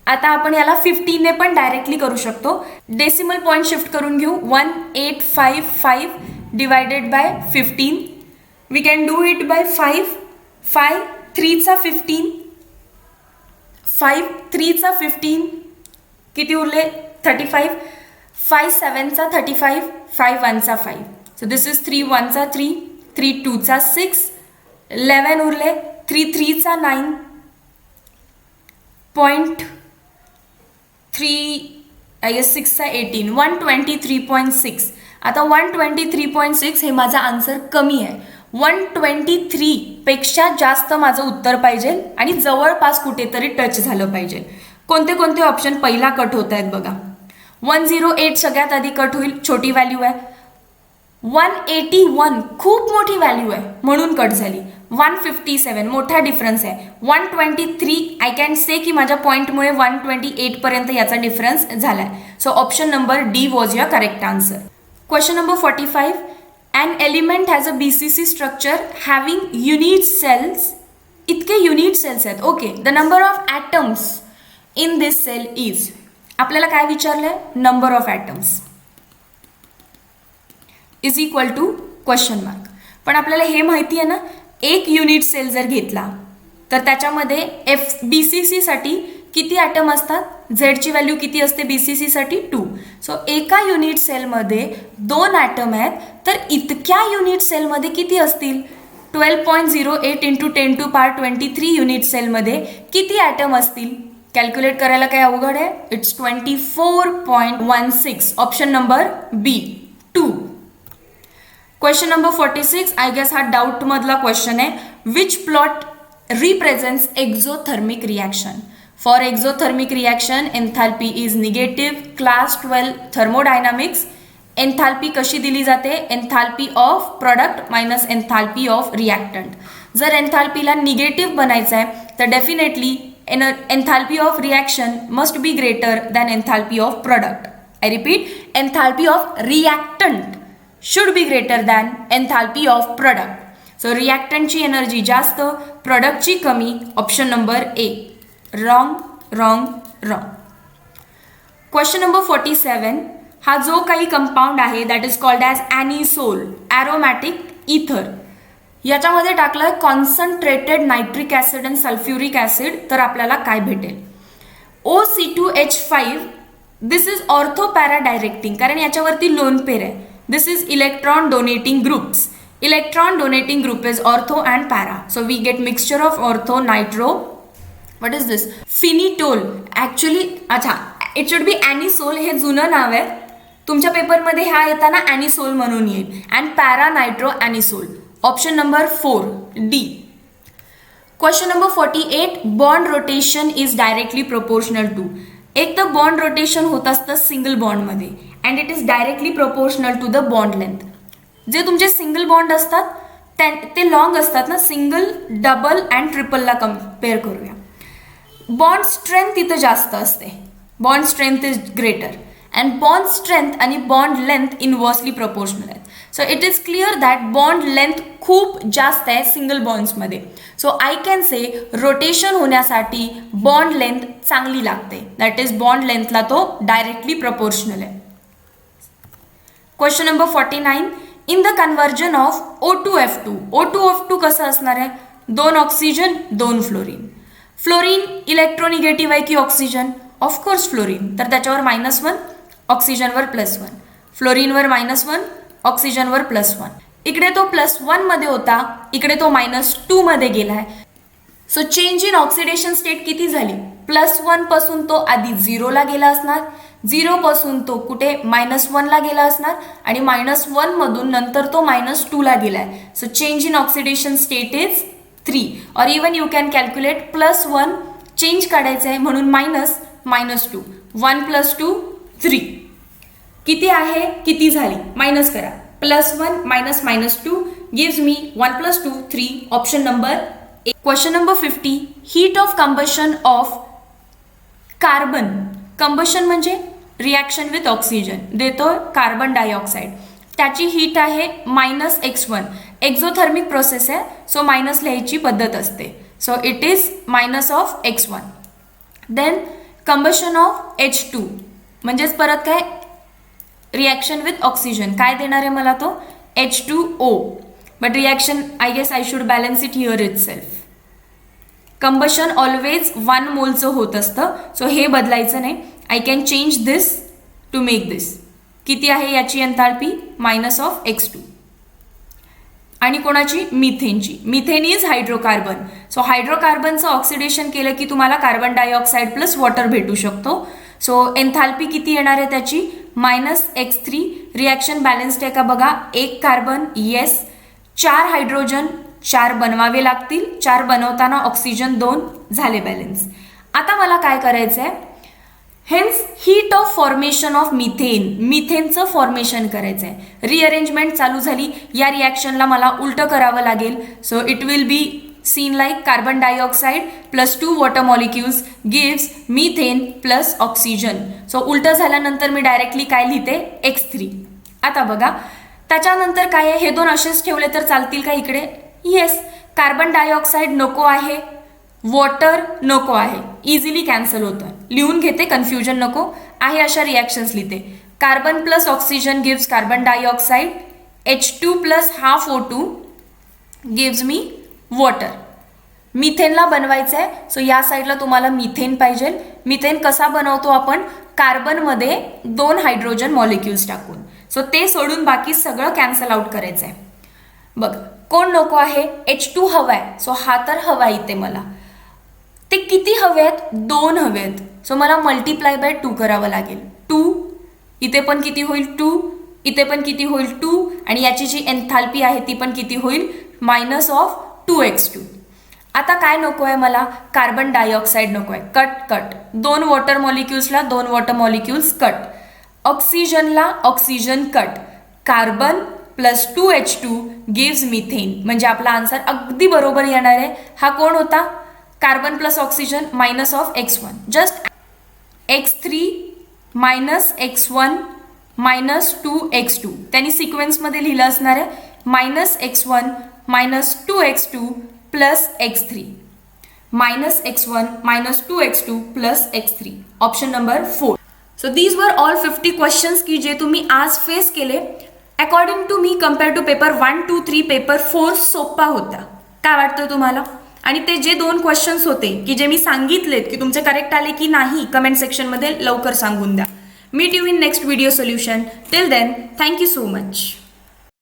आता आपण याला 15 ने पण डायरेक्टली करू शकतो. डेसिमल पॉईंट शिफ्ट करून घेऊ. 1855 divided by 15. We can do it by 5. 5 3 चा 15, 5 3 चा 15 किती उरले, 35. 5 7 चा 35, 5 1 चा 5. सो दिस इज 3 1 चा 3, 3 2 चा 6, 11 उरले. 3 3 चा 9, 0.3 आय गेस 6 चा 18, 123.6. आता 123.6 हे माझा आन्सर कमी आहे. 123 पेक्षा जास्त माझं उत्तर पाहिजे आणि जवळपास कुठेतरी टच झालं पाहिजे. कोणते कोणते ऑप्शन पहिला कट होत आहेत बघा. 108 सगळ्यात आधी कट होईल, छोटी व्हॅल्यू आहे. 181 खूप मोठी व्हॅल्यू आहे म्हणून कट झाली. 157 मोठा डिफरन्स आहे. 123 आय कॅन से की माझ्या पॉईंटमुळे 128 पर्यंत याचा डिफरन्स झालाय. So option number D was your correct answer. Question number 45. An element has a BCC structure having unit cells. इतके unit cells आहेत. Okay. The number of atoms in this cell is. आपल्याला काय विचारलंय, number of atoms is equal to question mark. पण आपल्याला हे माहिती आहे ना, एक युनिट सेल जर घेतला तर त्याच्यामध्ये BCC साठी किती ॲटम असतात, झेडची व्हॅल्यू किती असते BCC साठी 2. सो एका युनिट सेलमध्ये 2 ॲटम आहेत, तर इतक्या युनिट सेलमध्ये किती असतील, 12.08 इंटू 10 टू पॉवर 23 युनिट सेलमध्ये किती ॲटम असतील. कॅल्क्युलेट करायला काय अवघड आहे, it's 24.16. Option number B 2. Question number 46. I guess हा डाऊट मधला क्वेश्चन आहे. Which plot represents exothermic reaction. For exothermic reaction, enthalpy is negative. Class 12 thermodynamics. Enthalpy कशी दिली जाते, enthalpy of product minus enthalpy of reactant. जर enthalpyला negative बनायचं आहे तर definitely enthalpy of reaction must be greater than enthalpy of product. I repeat, enthalpy of reactant should be greater than enthalpy of product. So reactantची energy जास्त, प्रोडक्टची कमी. Option number A. Wrong wrong wrong. Question number 47. हा जो काही compound आहे that is called as anisole aromatic ether. याच्यामध्ये टाकलं आहे concentrated nitric acid and sulphuric acid, तर आपल्याला काय भेटेल, OC2H5. This is ortho para directing, कारण याच्यावरती लोन पेर आहे. This is electron donating groups. Electron donating group is ortho and para. So we get mixture of ortho nitro. What is this, phenetole. Actually अच्छा, it should be anisole. हे जुनं नाव आहे, तुमच्या पेपरमध्ये ह्या येताना ॲनिसोल म्हणून येईल. And para nitro anisole. Option number 4 D. Question number 48. Bond rotation is directly proportional to. एक तर बॉन्ड रोटेशन होत असतं सिंगल बॉन्डमध्ये and it is directly proportional to the bond length. जे तुमचे सिंगल बॉन्ड असतात ते लॉंग असतात ना, सिंगल डबल अँड ट्रिपलला कम्पेअर करूया. बॉन्ड स्ट्रेंथ इथं जास्त असते, bond strength is greater and bond strength आणि बॉन्ड लेंथ इनवर्सली प्रोपोर्शनल आहेत. So it is clear that bond length खूप जास्त आहे सिंगल बॉन्ड्समध्ये. So I can say rotation होण्यासाठी बॉन्ड लेंथ चांगली लागते, दॅट इज बॉन्ड लेंथला तो डायरेक्टली प्रोपोर्शनल आहे. Question number 49. In the conversion of O2F2. O2F2 कसं असणार आहे, 2 ऑक्सिजन 2 फ्लोरीन. फ्लोरीन इलेक्ट्रोनिगेटिव्ह आहे की ऑक्सिजन, ऑफकोर्स फ्लोरीन, तर त्याच्यावर -1, ऑक्सिजनवर +1. फ्लोरीनवर -1, ऑक्सिजनवर +1. इकडे तो +1 मध्ये होता, इकडे तो -2 मध्ये गेलाय. So change in oxidation state किती झाली? +1 पासून तो आधी 0 ला गेला असणार, 0 पासून तो कुठे -1 ला गेला असणार आणि -1 मधून नंतर तो -2 ला गेलाय. So change in oxidation state is 3 और even you can calculate +1 change काढायचं आहे म्हणून -2 1 + 2 3 किती आहे? किती झाली? मायनस करा. +1 - -2 gives me 1 + 2 3. Option number A. Question number 50. Heat of combustion of carbon. Combustion म्हणजे रिॲक्शन विथ ऑक्सिजन देतो कार्बन डायऑक्साईड. त्याची हीट आहे -x1. एक्झोथर्मिक प्रोसेस आहे, सो मायनस लिहायची पद्धत असते. So it is -(x1). Then combustion of H2 म्हणजेच परत काय रिॲक्शन विथ ऑक्सिजन काय देणार आहे मला तो H2O. But reaction I guess I should balance it here itself. Combustion always 1 मोलचं होत असतं, सो हे बदलायचं नाही. I can change this to make this. किती आहे याची एन्थाल्पी? -(x2). आणि कोणाची? मिथेनची. Methane is hydrocarbon. सो हायड्रोकार्बनचं ऑक्सिडेशन केलं की तुम्हाला कार्बन डायऑक्साईड प्लस वॉटर भेटू शकतो. सो एन्थाल्पी किती येणार आहे त्याची? -(x3). रिॲक्शन बॅलन्स्ड आहे का बघा. 1 कार्बन येस, 4 हायड्रोजन 4 बनवावे लागतील. 4 बनवताना ऑक्सिजन 2 झाले बॅलन्स. आता मला काय करायचं आहे? Hence heat of formation of methane. मिथेनचं फॉर्मेशन करायचं आहे. रिअरेंजमेंट चालू झाली. या रिॲक्शनला मला उलटं करावं लागेल. So it will be seen like carbon dioxide plus 2 water molecules gives methane plus oxygen. So उलटं झाल्यानंतर मी डायरेक्टली काय लिहिते? x3. आता बघा त्याच्यानंतर काय आहे? हे 2 असेच ठेवले तर चालतील का इकडे? येस. कार्बन डायऑक्साईड नको आहे, वॉटर नको आहे, इझिली कॅन्सल होतं. लिहून घेते, कन्फ्युजन नको आहे अशा रिॲक्शन्स लिहिते. Carbon plus oxygen gives carbon dioxide. H2 + ½ O2 gives me water. मिथेनला बनवायचं आहे, सो या साईडला तुम्हाला मिथेन पाहिजे. मिथेन कसा बनवतो आपण? कार्बनमध्ये 2 हायड्रोजन मॉलिक्युल्स टाकून. सो ते सोडून बाकी सगळं कॅन्सल आउट करायचं आहे. बघ कोण नको आहे? H2 हवा आहे, सो हा तर हवा इथे मला. ते किती हवे आहेत? 2 हवे आहेत. सो मला मल्टिप्लाय बाय 2 करावं लागेल. 2 इथे पण किती होईल? 2 इथे पण किती होईल? 2 आणि याची जी एन्थाल्पी आहे ती पण किती होईल? -(2x2). आता काय नको आहे मला? कार्बन डायऑक्साईड नको आहे. कट 2 वॉटर मॉलिक्युल्सला 2 वॉटर मॉलिक्युल्स कट. ऑक्सिजनला oxygen cut. Carbon plus 2H2 gives methane. म्हणजे आपला आन्सर अगदी बरोबर येणार आहे. हा कोण होता? Carbon plus oxygen -(x1). Just x3 -(x1) -2x2 त्यांनी सिक्वेन्समध्ये लिहिलं असणार आहे. -(x1) -2x2 plus x3. -(x1) -2x2 plus x3. Option number 4. So these were all 50 questions की जे तुम्ही आज फेस केले. अकॉर्डिंग टू मी कम्पेअर टू पेपर 1, 2, 3 पेपर 4 सोपा होता. काय वाटतं तुम्हाला? आणि ते जे 2 क्वेश्चन्स होते की जे मी सांगितलेत की तुमचे करेक्ट आले की नाही कमेंट सेक्शनमध्ये लवकर सांगून द्या. Meet you in next video solution. Till then thank you so much.